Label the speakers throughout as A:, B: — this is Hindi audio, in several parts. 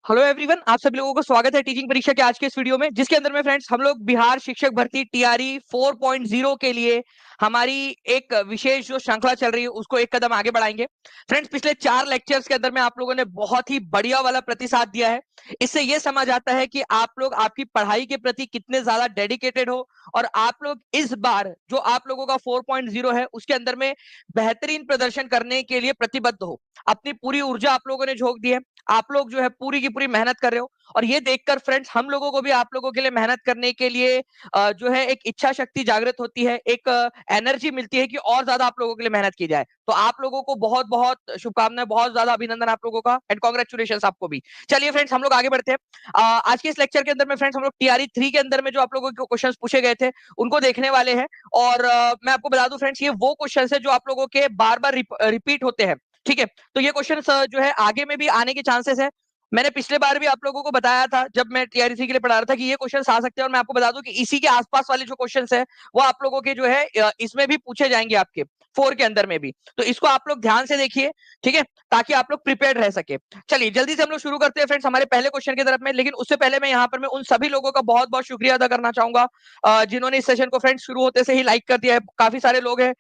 A: हेलो एवरीवन, आप सभी लोगों को स्वागत है टीचिंग परीक्षा के आज के इस वीडियो में, जिसके अंदर में फ्रेंड्स हम लोग बिहार शिक्षक भर्ती टीआरई 4.0 के लिए हमारी एक विशेष जो श्रृंखला चल रही है उसको एक कदम आगे बढ़ाएंगे। फ्रेंड्स, पिछले 4 लेक्चर्स के अंदर में आप लोगों ने बहुत ही बढ़िया वाला प्रतिसाद दिया है। इससे ये समझ आता है कि आप लोग आपकी पढ़ाई के प्रति कितने ज्यादा डेडिकेटेड हो और आप लोग इस बार जो आप लोगों का 4.0 है उसके अंदर में बेहतरीन प्रदर्शन करने के लिए प्रतिबद्ध हो। अपनी पूरी ऊर्जा आप लोगों ने झोंक दी है। आप लोग जो है पूरी की पूरी मेहनत कर रहे हो और ये देखकर फ्रेंड्स हम लोगों को भी आप लोगों के लिए मेहनत करने के लिए जो है एक इच्छा शक्ति जागृत होती है, एक एनर्जी मिलती है कि और ज्यादा आप लोगों के लिए मेहनत की जाए। तो आप लोगों को बहुत बहुत शुभकामनाएं, बहुत ज्यादा अभिनंदन आप लोगों का एंड कॉन्ग्रेचुलेशन आपको भी। चलिए फ्रेंड्स, हम लोग आगे बढ़ते हैं। आज के इस लेक्चर के अंदर में फ्रेंड्स हम लोग टीआरई 3 के अंदर में जो आप लोगों के क्वेश्चन पूछे गए थे उनको देखने वाले हैं। और मैं आपको बता दूं फ्रेंड्स, ये वो क्वेश्चन है जो आप लोगों के बार बार रिपीट होते हैं। ठीक है, तो ये क्वेश्चन जो है आगे में भी आने के चांसेस है। मैंने पिछले बार भी आप लोगों को बताया था जब मैं टीआरसी के लिए पढ़ा रहा था कि ये क्वेश्चंस आ सकते हैं, और मैं आपको बता दूं कि इसी के आसपास वाले जो क्वेश्चंस है वो आप लोगों के जो है इसमें भी पूछे जाएंगे, आपके 4 के अंदर में भी। तो इसको आप लोग ध्यान से देखिए, ठीक है, ताकि आप लोग प्रिपेयर्ड रह सके। चलिए जल्दी से हम लोग शुरू करते हैं फ्रेंड्स हमारे पहले क्वेश्चन की तरफ में। लेकिन उससे पहले मैं यहाँ पर मैं उन सभी लोगों का बहुत बहुत शुक्रिया अदा करना चाहूंगा जिन्होंने इस सेशन को फ्रेंड्स शुरू होते से ही लाइक कर दिया है। काफी सारे लोग हैं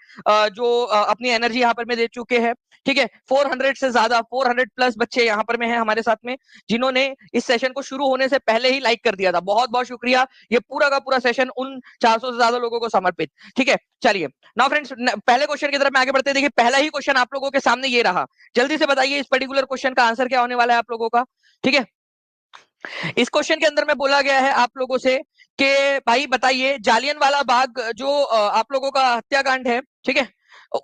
A: जो अपनी एनर्जी यहाँ पर में दे चुके हैं। ठीक है, 400 से ज्यादा 400 प्लस बच्चे यहाँ पर में हैं हमारे साथ में, जिन्होंने इस सेशन को शुरू होने से पहले ही लाइक कर दिया था। बहुत बहुत शुक्रिया। ये पूरा का पूरा सेशन उन 400 से ज्यादा लोगों को समर्पित। ठीक है, चलिए नाउ फ्रेंड्स पहले क्वेश्चन की तरफ में आगे बढ़ते हैं। देखिए पहला ही क्वेश्चन आप लोगों के सामने ये रहा। जल्दी से बताइए इस पर्टिकुलर क्वेश्चन का आंसर क्या होने वाला है आप लोगों का। ठीक है, इस क्वेश्चन के अंदर में बोला गया है आप लोगों से कि भाई बताइए जालियनवाला बाग जो आप लोगों का हत्याकांड है, ठीक है,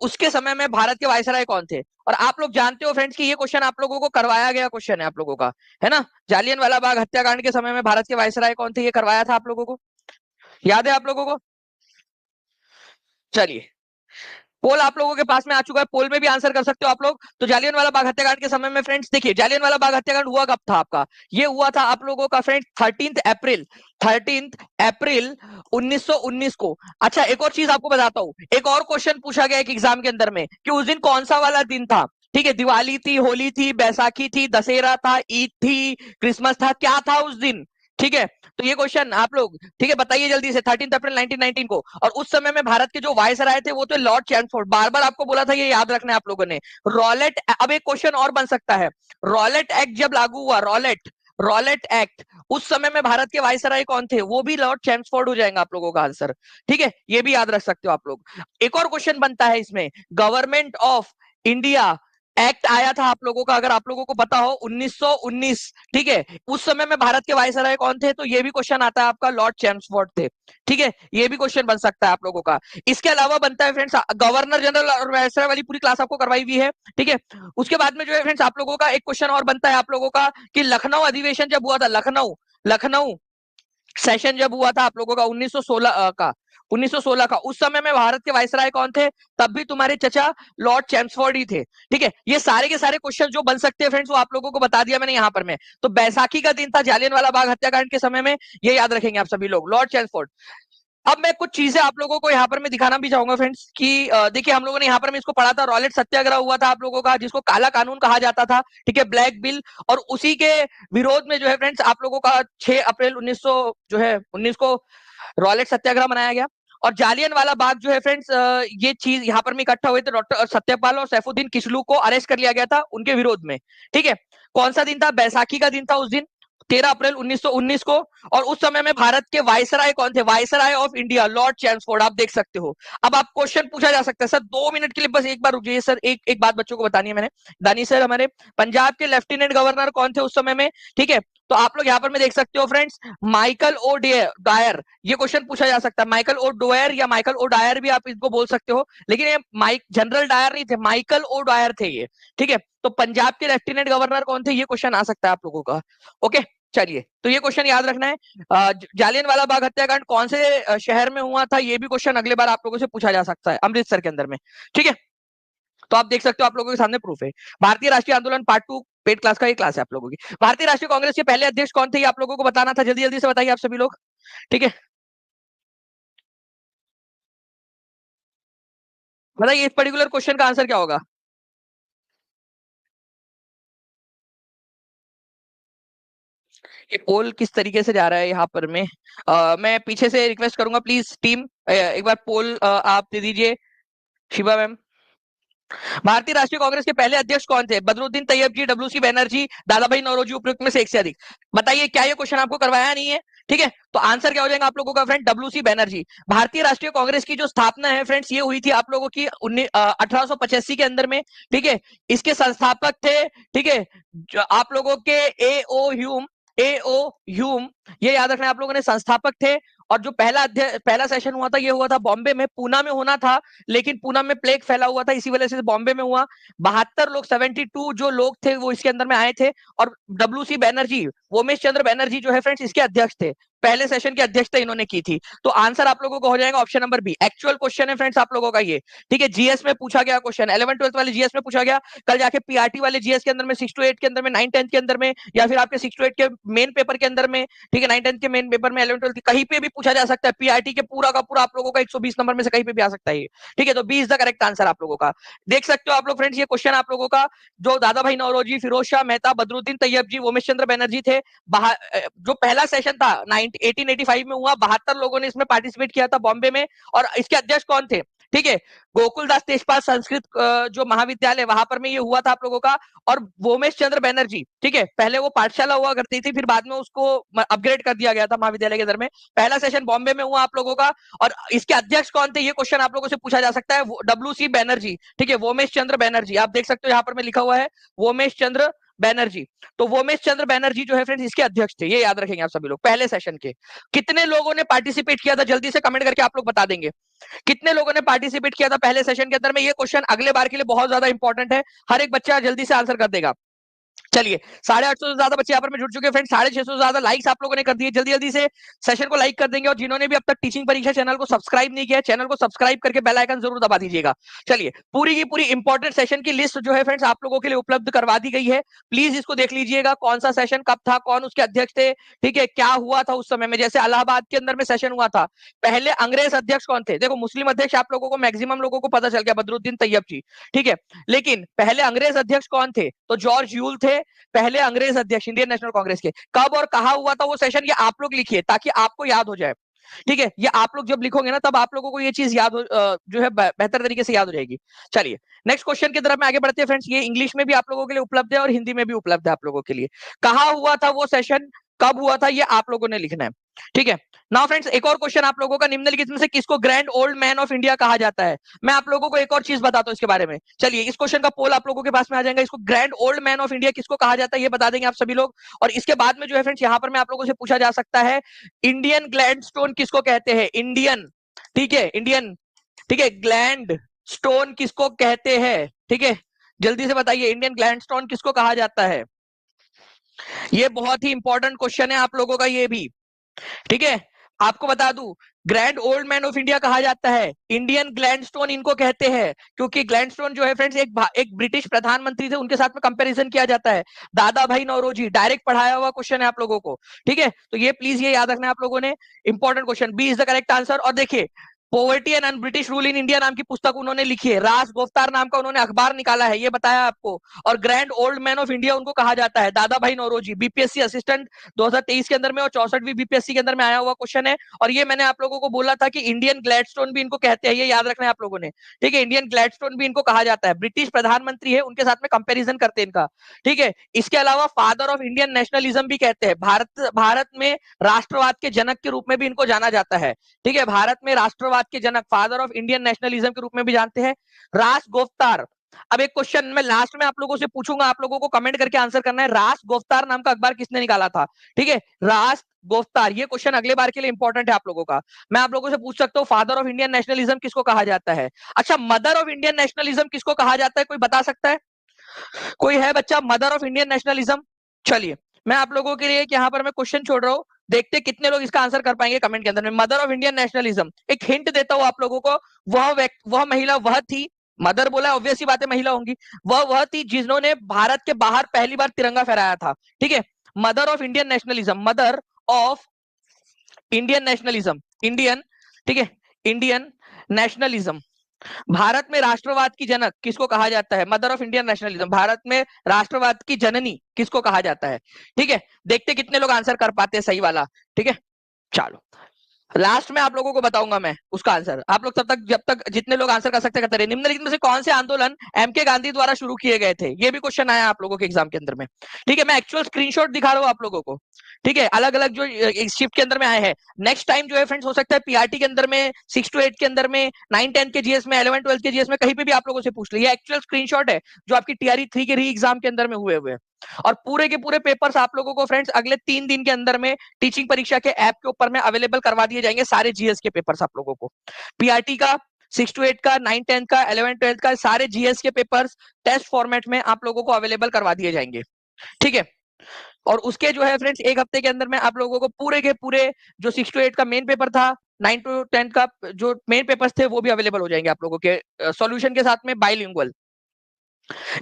A: उसके समय में भारत के वायसराय कौन थे। और आप लोग जानते हो फ्रेंड्स कि ये क्वेश्चन आप लोगों को करवाया गया क्वेश्चन है आप लोगों का, है ना। जालियनवाला बाग हत्याकांड के समय में भारत के वायसराय कौन थे, ये करवाया था आप लोगों को, याद है आप लोगों को। चलिए, पोल आप लोगों के पास में आ चुका है, पोल में भी आंसर कर सकते हो आप लोग। तो जालियनवाला बाग हत्याकांड के समय में फ्रेंड्स देखिए, जालियनवाला बाग हत्याकांड हुआ कब था आपका, ये हुआ था आप लोगों का फ्रेंड्स 13 अप्रैल, 13 अप्रैल 1919 को। अच्छा एक और चीज आपको बताता हूँ, एक और क्वेश्चन पूछा गया एक एग्जाम के अंदर में कि उस दिन कौन सा वाला दिन था। ठीक है, दिवाली थी, होली थी, बैसाखी थी, दशहरा था, ईद थी, क्रिसमस था, क्या था उस दिन। ठीक है, तो ये क्वेश्चन आप लोग, ठीक है, बताइए जल्दी से। 13 अप्रैल 1919 को। और उस समय में भारत के जो वायसराय थे वो तो लॉर्ड चैम्सफोर्ड। बार बार आपको बोला था, ये याद रखना है आप लोगों ने। रॉलेट, अब एक क्वेश्चन और बन सकता है, रॉलेट एक्ट जब लागू हुआ, रॉलेट रॉलेट एक्ट, उस समय में भारत के वायसराय कौन थे, वो भी लॉर्ड चैम्सफोर्ड हो जाएगा आप लोगों का आंसर। ठीक है, ये भी याद रख सकते हो आप लोग। एक और क्वेश्चन बनता है इसमें, गवर्नमेंट ऑफ इंडिया एक्ट आया था आप लोगों का, अगर आप लोगों को पता हो, 1919। ठीक है, उस समय में भारत के वायसराय कौन थे, तो ये भी क्वेश्चन आता है आपका, लॉर्ड चैम्सफोर्ड थे। ठीक है, ये भी क्वेश्चन बन सकता है आप लोगों का। इसके अलावा बनता है फ्रेंड्स, गवर्नर जनरल और वायसराय वाली पूरी क्लास आपको करवाई हुई है। ठीक है, उसके बाद में जो है फ्रेंड्स आप लोगों का एक क्वेश्चन और बनता है आप लोगों का कि लखनऊ अधिवेशन जब हुआ था, लखनऊ लखनऊ सेशन जब हुआ था आप लोगों का 1916 का, 1916 का, उस समय में भारत के वायसराय कौन थे, तब भी तुम्हारे चचा लॉर्ड चैम्सफोर्ड ही थे। ठीक है, ये सारे के सारे क्वेश्चन जो बन सकते हैं फ्रेंड्स वो आप लोगों को बता दिया मैंने यहाँ पर। मैं तो बैसाखी का दिन था जालियनवाला बाग हत्याकांड के समय में, ये याद रखेंगे आप सभी लोग, लॉर्ड चैम्सफोर्ड। अब मैं कुछ चीजें आप लोगों को यहाँ पर मैं दिखाना भी चाहूंगा फ्रेंड्स कि देखिए हम लोगों ने यहाँ पर मैं इसको पढ़ा था, रॉलेट सत्याग्रह हुआ था आप लोगों का, जिसको काला कानून कहा जाता था। ठीक है, ब्लैक बिल, और उसी के विरोध में जो है फ्रेंड्स आप लोगों का 6 अप्रैल 1900 जो है 19 को रॉलेट सत्याग्रह मनाया गया। और जालियन वाला बाग जो है फ्रेंड्स, ये चीज यहाँ पर में इकट्ठा हुए थे, डॉक्टर सत्यपाल और सैफुद्दीन किसलू को अरेस्ट कर लिया गया था उनके विरोध में। ठीक है, कौन सा दिन था, बैसाखी का दिन था उस दिन, 13 अप्रैल 1919 को। और उस समय में भारत के वायसराय कौन थे, viceroy of India Lord Chelmsford, आप देख सकते हो। अब आप क्वेश्चन पूछा जा सकता है, सर 2 मिनट के लिए बस एक बार रुक जाइए सर, एक एक बात बच्चों को बतानी है मैंने। दानी सर, हमारे पंजाब के लेफ्टिनेंट गवर्नर कौन थे उस समय में। ठीक है, तो आप लोग यहाँ पर में देख सकते हो फ्रेंड्स, माइकल ओ डायर, ये क्वेश्चन पूछा जा सकता है, माइकल ओ डोयर या माइकल ओ डायर भी आप इसको बोल सकते हो, लेकिन ये माइक जनरल डायर नहीं थे, माइकल ओ डायर थे ये। ठीक है, तो पंजाब के लेफ्टिनेंट गवर्नर कौन थे, ये क्वेश्चन आ सकता है आप लोगों का। ओके, चलिए, तो ये क्वेश्चन याद रखना है। जालियनवाला बाग हत्याकांड कौन से शहर में हुआ था, ये भी क्वेश्चन अगले बार आप लोगों से पूछा जा सकता है, अमृतसर के अंदर में। ठीक है, तो आप देख सकते हो, आप लोगों के सामने प्रूफ है। भारतीय राष्ट्रीय आंदोलन पार्ट 2 पेड क्लास का ये क्लास है आप लोगों की। भारतीय राष्ट्रीय कांग्रेस के पहले अध्यक्ष कौन थे, ये आप लोगों को बताना था, जल्दी जल्दी से बताइए आप सभी लोग। ठीक है, बताइए इस पर्टिकुलर क्वेश्चन का आंसर क्या होगा। ये पोल किस तरीके से जा रहा है यहाँ पर मैं पीछे से रिक्वेस्ट करूंगा, प्लीज टीम एक बार पोल आप दे दीजिए। शिवा मैम, भारतीय राष्ट्रीय कांग्रेस के पहले अध्यक्ष कौन थे? बदरुद्दीन तैयब जी, डब्ल्यूसी बैनर्जी, दादा भाई नौरोजी, उपयुक्त में से एक से अधिक। बताइए, क्या ये क्वेश्चन आपको करवाया नहीं है? ठीक है, तो आंसर क्या हो जाएगा आप लोगों का फ्रेंड? डब्ल्यूसी बैनर्जी। भारतीय राष्ट्रीय कांग्रेस की जो स्थापना है फ्रेंड्स, ये हुई थी आप लोगों की 1885 के अंदर में। ठीक है, इसके संस्थापक थे, ठीक है, आप लोगों के ए ओ ह्यूम, ये याद रखना आप लोगों ने, संस्थापक थे। और जो पहला सेशन हुआ था, ये हुआ था बॉम्बे में, पूना में होना था, लेकिन पूना में प्लेग फैला हुआ था, इसी वजह से बॉम्बे में हुआ। 72 लोग, 72 जो लोग थे वो इसके अंदर में आए थे। और डब्ल्यूसी बैनर्जी, वोमेश चंद्र बैनर्जी जो है फ्रेंड्स, इसके अध्यक्ष थे। पहले सेशन की अध्यक्षता इन्होंने की थी। तो आंसर आप लोगों को हो जाएगा option number B. Actual question है फ्रेंड्स आप लोगों का ये, ठीक है, जीएस में पूछा गया क्वेश्चन, 11-12 वाले जीएस में पूछा गया। कल जाके पीआरटी वाले जीएस के अंदर में 6 to 8 के अंदर में, 9-10 के अंदर में, या फिर आपके 6 to 8 के मेन पेपर के अंदर में, ठीक है, 9-10 के मेन पेपर में, 11-12 कहीं पे भी पूछा जा सकता है। पीआरटी के पूरा का पूरा आप लोगों का 120 नंबर में से कहीं पे भी आ सकता है। ठीक है, तो B is the correct answer आप लोगों का। देख सकते हो आप लोग फ्रेंड्स, ये क्वेश्चन आप लोगों का, जो दादा भाई नौरोजी, फिरोज शाह मेहता, बदरुद्दीन तैयब जी, उमेश चंद्र बैनर्जी थे। जो पहला सेशन था 1885 में हुआ, 72 लोगों ने इसमें पार्टिसिपेट किया था बॉम्बे में। और इसके अध्यक्ष कौन थे? ठीक है, गोकुलदास तेजपाल संस्कृत जो महाविद्यालय, वहां पर में ये हुआ था आप लोगों का। और वोमेश चंद्र बैनर्जी, ठीक है, पहले वो पाठशाला हुआ करती थी, फिर बाद में उसको अपग्रेड कर दिया गया था महाविद्यालय के अंदर में। पहला सेशन बॉम्बे में हुआ आप लोगों का। और इसके अध्यक्ष कौन थे, ये क्वेश्चन आप लोगों से पूछा जा सकता है। डब्ल्यूसी बैनर्जी, ठीक है, वोमेश चंद्र बैनर्जी, आप देख सकते हो यहाँ पर में लिखा हुआ है वोमेश चंद्र बैनर्जी। तो वोमेश चंद्र बैनर्जी जो है फ्रेंड्स, इसके अध्यक्ष थे, ये याद रखेंगे आप सभी लोग। पहले सेशन के कितने लोगों ने पार्टिसिपेट किया था, जल्दी से कमेंट करके आप लोग बता देंगे, कितने लोगों ने पार्टिसिपेट किया था पहले सेशन के अंदर में? ये क्वेश्चन अगले बार के लिए बहुत ज्यादा इंपॉर्टेंट है, हर एक बच्चा जल्दी से आंसर कर देगा। चलिए, 850 से ज्यादा बच्चे यहाँ पर में जुड़ चुके हैं फ्रेंड, 650 से ज्यादा लाइक्स आप लोगों ने कर दिए। जल्दी जल्दी से सेशन को लाइक कर देंगे। और जिन्होंने भी अब तक टीचिंग परीक्षा चैनल को सब्सक्राइब नहीं किया, चैनल को सब्सक्राइब करके बेल आइकन जरूर दबा दीजिएगा। चलिए, पूरी की पूरी इंपॉर्टेंट सेशन की लिस्ट जो है फ्रेंड्स आप लोगों के लिए उपलब्ध करवा दी गई है। प्लीज इसको देख लीजिएगा, कौन सा सेशन कब था, कौन उसके अध्यक्ष थे, ठीक है, क्या हुआ था उस समय में। जैसे इलाहाबाद के अंदर में सेशन हुआ था, पहले अंग्रेज अध्यक्ष कौन थे? देखो, मुस्लिम अध्यक्ष आप लोगों को, मैक्सिमम लोगों को पता चल गया, बदरुद्दीन तैयब जी, ठीक है, लेकिन पहले अंग्रेज अध्यक्ष कौन थे? तो जॉर्ज यूल थे पहले अंग्रेज अध्यक्ष इंडियन नेशनल कांग्रेस के। कब और कहां हुआ था वो सेशन, ये आप लोग लिखिए ताकि आपको याद हो जाए। ठीक है, ये आप लोग जब लिखोगे ना, तब आप लोगों को ये चीज याद हो, जो है बेहतर तरीके से याद हो जाएगी। चलिए, नेक्स्ट क्वेश्चन की तरफ में आगे बढ़ते हैं फ्रेंड्स। ये इंग्लिश में भी आप लोगों के लिए उपलब्ध है और हिंदी में भी उपलब्ध है आप लोगों के लिए। कहां हुआ था वो सेशन, कब हुआ था, ये आप लोगों ने लिखना है। ठीक है, नाउ फ्रेंड्स, एक और क्वेश्चन आप लोगों का, निम्नलिखित में से किसको grand old man of India कहा जाता है? मैं आप लोगों को एक और चीज बताता हूं इसके बारे में। चलिए, इस क्वेश्चन का पोल आप लोगों के पास में आ जाएगा। इसको grand old man of India किसको कहा जाता है, ये बता देंगे आप सभी लोग। और इसके बाद में जो है फ्रेंड्स, यहां पर मैं आप लोगों से पूछा जा सकता है, इंडियन ग्लैंड स्टोन किसको कहते हैं? इंडियन, ठीक है, इंडियन, ठीक है, ग्लैंड स्टोन किसको कहते हैं? ठीक है, जल्दी से बताइए, इंडियन ग्लैंड स्टोन किसको कहा जाता है? ये बहुत ही इंपॉर्टेंट क्वेश्चन है आप लोगों का ये भी। ठीक है, आपको बता दूं, grand old man of India कहा जाता है, इंडियन ग्लैंडस्टोन इनको कहते हैं, क्योंकि ग्लैंडस्टोन जो है फ्रेंड्स, एक ब्रिटिश प्रधानमंत्री थे, उनके साथ में कंपैरिजन किया जाता है। दादा भाई नौरोजी, डायरेक्ट पढ़ाया हुआ क्वेश्चन है आप लोगों को। ठीक है, तो ये प्लीज ये याद रखना है आप लोगों ने, important question, B is the correct answer. और देखिए, poverty and British rule in India नाम की पुस्तक उन्होंने लिखी है, रास गोफ्तार नाम का उन्होंने अखबार निकाला है, ये बताया आपको। और grand old man of India उनको कहा जाता है, दादा भाई नौरोजी, बीपीएससी असिस्टेंट 2023 के अंदर में, और 64वीं बीपीएससी के अंदर में आया हुआ क्वेश्चन है। और ये मैंने आप लोगों को बोला था कि इंडियन ग्लैडस्टोन भी इनको कहते हैं, ये याद रखना है आप लोगों ने। ठीक है, इंडियन ग्लैडस्टोन भी इनको कहा जाता है, ब्रिटिश प्रधानमंत्री है, उनके साथ में कंपेरिजन करते हैं इनका। ठीक है, इसके अलावा फादर ऑफ इंडियन नेशनलिज्म भी कहते हैं, भारत में राष्ट्रवाद के जनक के रूप में भी इनको जाना जाता है। ठीक है, भारत में राष्ट्रवाद के जनक, फादर ऑफ इंडियन नेशनलिज्म के रूप में भी जानते हैं, रास गोफ्तार। अब एक क्वेश्चन मैं लास्ट में आप लोगों से पूछूंगा, आप लोगों को कमेंट करके आंसर करना है, रास गोफ्तार नाम का अखबार किसने निकाला था? ठीक है, रास गोफ्तार, ये क्वेश्चन अगले बार के लिए इंपॉर्टेंट है आप लोगों का। मैं आप लोगों से पूछ सकता हूँ, फादर ऑफ इंडियन नेशनलिज्म किसको कहा जाता है? अच्छा, मदर ऑफ इंडियन नेशनलिज्म किसको कहा जाता है, कोई बता सकता है? कोई है बच्चा, मदर ऑफ इंडियन नेशनलिज्म? चलिए, मैं आप लोगों के लिए यहाँ पर मैं क्वेश्चन छोड़ रहा हूँ, देखते कितने लोग इसका आंसर कर पाएंगे कमेंट के अंदर में। मदर ऑफ इंडियन नेशनलिज्म, एक हिंट देता हूँ आप लोगों को, वह महिला वह थी, मदर बोला ऑब्वियस ही बात है महिला होंगी, वह थी जिन्होंने भारत के बाहर पहली बार तिरंगा फहराया था। ठीक है, mother of Indian nationalism, mother of Indian nationalism, Indian, ठीक है, इंडियन नेशनलिज्म, भारत में राष्ट्रवाद की जनक किसको कहा जाता है? Mother of Indian nationalism, Bharat में राष्ट्रवाद की जननी किसको कहा जाता है? ठीक है, देखते कितने लोग आंसर कर पाते हैं सही वाला। ठीक है, चलो लास्ट में आप लोगों को बताऊंगा मैं उसका आंसर। आप लोग तब तक, जब तक जितने लोग आंसर कर सकते करते रहे। निम्नलिखित में से कौन से आंदोलन एम के गांधी द्वारा शुरू किए गए थे? ये भी क्वेश्चन आया आप लोगों के एग्जाम के अंदर में। ठीक है, मैं एक्चुअल स्क्रीनशॉट दिखा रहा हूँ आप लोगों को। ठीक है, अलग अलग जो शिफ्ट के अंदर में आए हैं। नेक्स्ट टाइम जो है फ्रेंड्स, हो सकता है पीआरटी के अंदर में, 6 to 8 के अंदर में, 9-10 के जीएस में, 11-12 के जीएस में, कहीं पे भी आप लोगों से पूछ लिया। एक्चुअल स्क्रीनशॉट है जो आपकी टीआरई 3 के री एग्जाम के अंदर में हुए हुए। और पूरे के पूरे पेपर्स आप लोगों को फ्रेंड्स अगले 3 दिन के अंदर में टीचिंग परीक्षा के ऐप के ऊपर में अवेलेबल करवा दिए जाएंगे, सारे जीएस के पेपर्स आप लोगों को। पीआरटी का, 6 to 8 का, 9-10 का, 11-12 का, सारे जीएस के पेपर्स टेस्ट फॉर्मेट में आप लोगों को अवेलेबल करवा दिए जाएंगे। ठीक है, और उसके जो है फ्रेंड्स 1 हफ्ते के अंदर में आप लोगों को पूरे के पूरे जो 6 to 8 का मेन पेपर था, 9 to 10 का जो मेन पेपर्स थे, वो भी अवेलेबल हो जाएंगे आप लोगों के सॉल्यूशन के साथ में, बाइलिंगुअल।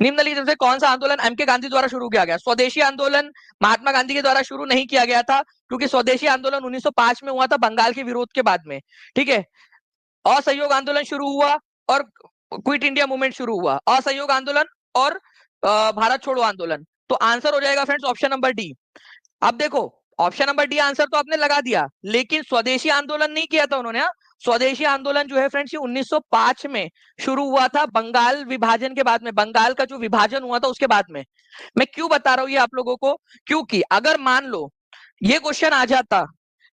A: निम्नलिखित में से कौन सा आंदोलन एम के गांधी द्वारा शुरू किया गया? स्वदेशी आंदोलन महात्मा गांधी के द्वारा शुरू नहीं किया गया था, क्योंकि स्वदेशी आंदोलन 1905 में हुआ था, बंगाल के विरोध के बाद में। ठीक है, असहयोग आंदोलन शुरू हुआ और क्विट इंडिया मूवमेंट शुरू हुआ। असहयोग आंदोलन और भारत छोड़ो आंदोलन। तो आंसर हो जाएगा फ्रेंड्स ऑप्शन नंबर डी। अब देखो, ऑप्शन नंबर डी आंसर तो आपने लगा दिया, लेकिन स्वदेशी आंदोलन नहीं किया था उन्होंने। हाँ? स्वदेशी आंदोलन जो है फ्रेंड्स, ये 1905 में शुरू हुआ था, बंगाल विभाजन के बाद में, बंगाल का जो विभाजन हुआ था उसके बाद में। मैं क्यों बता रहा हूं ये आप लोगों को? क्योंकि अगर मान लो ये क्वेश्चन आ जाता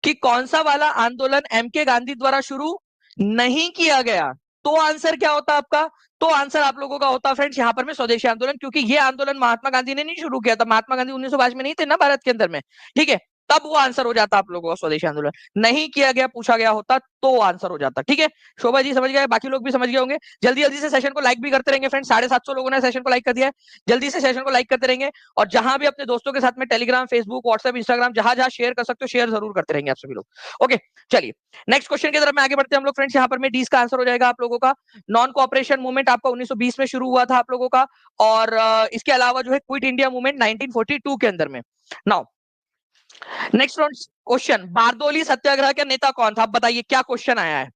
A: कि कौन सा वाला आंदोलन एम के गांधी द्वारा शुरू नहीं किया गया, तो आंसर क्या होता आपका? तो आंसर आप लोगों का होता फ्रेंड्स यहाँ पर में स्वदेशी आंदोलन, क्योंकि ये आंदोलन महात्मा गांधी ने नहीं शुरू किया था। महात्मा गांधी 1905 में नहीं थे ना भारत के अंदर में। ठीक है, तब वो आंसर हो जाता आप लोगों का स्वदेशी आंदोलन। नहीं किया गया, पूछा गया होता तो आंसर हो जाता। ठीक है, शोभा जी समझ गए, बाकी लोग भी समझ गए होंगे। जल्दी जल्दी से सेशन को लाइक भी करते रहेंगे फ्रेंड्स, 750 लोगों ने सेशन को लाइक कर दिया है। जल्दी से सेशन को लाइक करते रहेंगे, और जहां भी अपने दोस्तों के साथ में टेलीग्राम, फेसबुक, व्हाट्सएप, इंस्टाग्राम, जहां जहां शेयर कर सकते हो शेयर जरूर करते रहेंगे आप सभी लोग। ओके, चलिए नेक्स्ट क्वेश्चन की तरफ में आगे बढ़ते हैं हम लोग फ्रेंड्स। यहाँ पर में डी का आंसर हो जाएगा आप लोगों का। नॉन कोऑपरेशन मूवमेंट आपका 1920 में शुरू हुआ था आप लोगों का, और इसके अलावा जो है क्विट इंडिया मूवमेंट 1942 के अंदर में। Now next question, Bardoli Satyagraha का नेता कौन था? आप बताइए क्या क्वेश्चन आया है।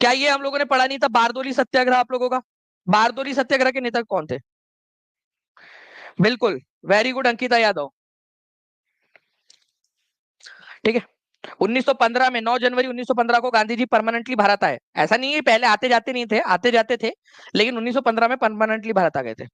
A: क्या ये हम लोगों ने पढ़ा नहीं था बारदोली सत्याग्रह आप लोगों का? बारदोली सत्याग्रह के नेता कौन थे? बिल्कुल, वेरी गुड अंकिता यादव। ठीक है, 1915 में, 9 जनवरी 1915 को गांधी जी परमानेंटली भारत आए। ऐसा नहीं है पहले आते जाते नहीं थे, आते जाते थे, लेकिन 1915 में परमानेंटली भारत आ गए थे।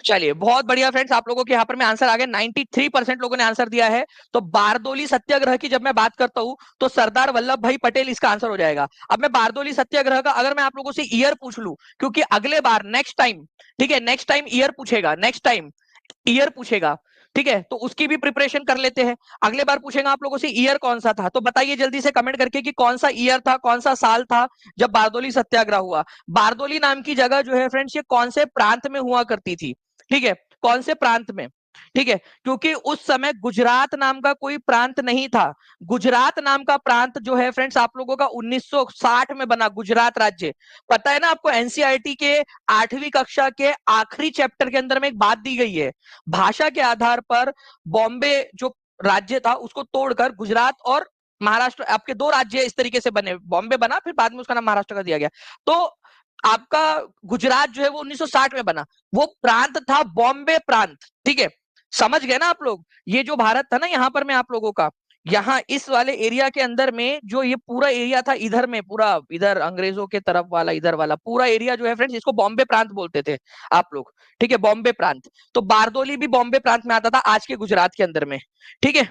A: चलिए बहुत बढ़िया फ्रेंड्स, आप लोगों के यहाँ पर में आंसर आ गया। 93% लोगों ने आंसर दिया है। तो बारदोली सत्याग्रह की जब मैं बात करता हूं तो सरदार वल्लभ भाई पटेल इसका आंसर हो जाएगा। अब मैं बारदोली सत्याग्रह का अगर मैं आप लोगों से ईयर पूछ लूं, क्योंकि अगले बार नेक्स्ट टाइम, ठीक है, नेक्स्ट टाइम ईयर पूछेगा, नेक्स्ट टाइम ईयर पूछेगा। ठीक है, तो उसकी भी प्रिपरेशन कर लेते हैं। अगले बार पूछेगा आप लोगों से ईयर कौन सा था, तो बताइए जल्दी से कमेंट करके कि कौन सा ईयर था, कौन सा साल था जब बारदोली सत्याग्रह हुआ। बारदोली नाम की जगह जो है फ्रेंड्स, ये कौन से प्रांत में हुआ करती थी? ठीक है, कौन से प्रांत में? ठीक है, क्योंकि उस समय गुजरात नाम का कोई प्रांत नहीं था। गुजरात नाम का प्रांत जो है फ्रेंड्स आप लोगों का 1960 में बना, गुजरात राज्य। पता है ना आपको, एनसीईआरटी के 8वीं कक्षा के आखिरी चैप्टर के अंदर में एक बात दी गई है, भाषा के आधार पर बॉम्बे जो राज्य था उसको तोड़कर गुजरात और महाराष्ट्र, आपके 2 राज्य इस तरीके से बने। बॉम्बे बना, फिर बाद में उसका नाम महाराष्ट्र का दिया गया। तो आपका गुजरात जो है वो 1960 में बना, वो प्रांत था बॉम्बे प्रांत। ठीक है, समझ गए ना आप लोग? ये जो भारत था ना यहाँ पर, मैं आप लोगों का, यहाँ इस वाले एरिया के अंदर में जो ये पूरा एरिया था, इधर में पूरा, इधर अंग्रेजों के तरफ वाला, इधर वाला पूरा एरिया जो है फ्रेंड्स, इसको बॉम्बे प्रांत बोलते थे आप लोग। ठीक है, बॉम्बे प्रांत। तो बारदोली भी बॉम्बे प्रांत में आता था, आज के गुजरात के अंदर में। ठीक है,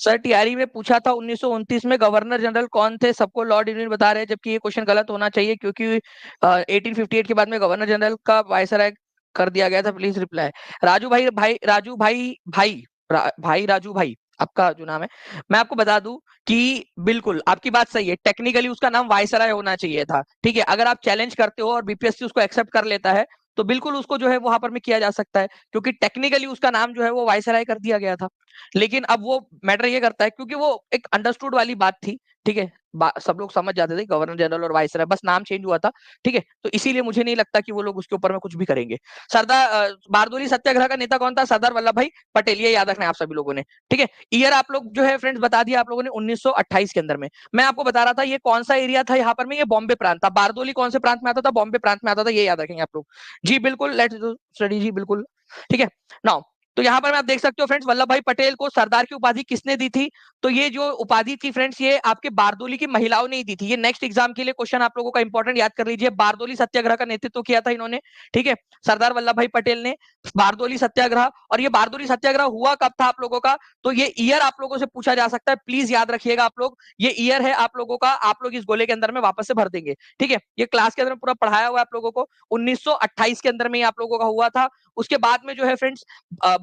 A: सर टीआरई में पूछा था 1929 में गवर्नर जनरल कौन थे, सबको लॉर्ड इरविन बता रहे हैं, जबकि ये क्वेश्चन गलत होना चाहिए, क्योंकि 1858 के बाद में गवर्नर जनरल का वायसराय कर दिया गया था। Please reply. राजू भाई, राजू भाई राजू भाई आपका जो नाम है, मैं आपको बता दूं कि बिल्कुल आपकी बात सही है, टेक्निकली उसका नाम वायसराय होना चाहिए था। ठीक है, अगर आप चैलेंज करते हो और बीपीएससी उसको एक्सेप्ट कर लेता है, तो बिल्कुल उसको जो है वहां पर में किया जा सकता है, क्योंकि टेक्निकली उसका नाम जो है वो वायसराय कर दिया गया था। लेकिन अब वो मैटर ये करता है, क्योंकि वो एक अंडरस्टूड वाली बात थी ठीक है, सब लोग समझ जाते थे गवर्नर जनरल और वाइसराय, बस नाम चेंज हुआ था। ठीक है, तो इसीलिए मुझे नहीं लगता कि वो लोग उसके ऊपर में कुछ भी करेंगे। बारदोली सत्याग्रह का नेता कौन था? सरदार वल्लभ भाई पटेल, ये याद रखना है आप सभी लोगों ने। ठीक है, ईयर आप लोग जो है फ्रेंड्स बता दिया आप लोगों ने 1928 के अंदर में। मैं आपको बता रहा था ये कौन सा एरिया था यहाँ पर में, ये बॉम्बे प्रांत था। बारदोली कौन से प्रांत में आता था? बॉम्बे प्रांत में आता था, ये याद रखेंगे आप लोग। जी बिल्कुल, लेट्स डू स्टडी जी, बिल्कुल। ठीक है, नाउ तो यहाँ पर मैं आप देख सकते हो फ्रेंड्स, वल्लभ भाई पटेल को सरदार की उपाधि किसने दी थी? तो ये जो उपाधि थी फ्रेंड्स, ये आपके बारदोली की महिलाओं ने ही दी थी। ये नेक्स्ट एग्जाम के लिए क्वेश्चन आप लोगों का इंपॉर्टेंट याद कर लीजिए। बारदोली सत्याग्रह का नेतृत्व किया था इन्होंने, ठीक है, सरदार वल्लभ भाई पटेल ने, बारदोली सत्याग्रह। और ये बारदोली सत्याग्रह हुआ कब था आप लोगों का? तो ये ईयर आप लोगों से पूछा जा सकता है, प्लीज याद रखिएगा आप लोग। ये ईयर है आप लोगों का, आप लोग इस गोले के अंदर में वापस से भर देंगे। ठीक है, ये क्लास के अंदर पूरा पढ़ाया हुआ है आप लोगों को। 1928 के अंदर में आप लोगों का हुआ था। उसके बाद में जो है फ्रेंड्स,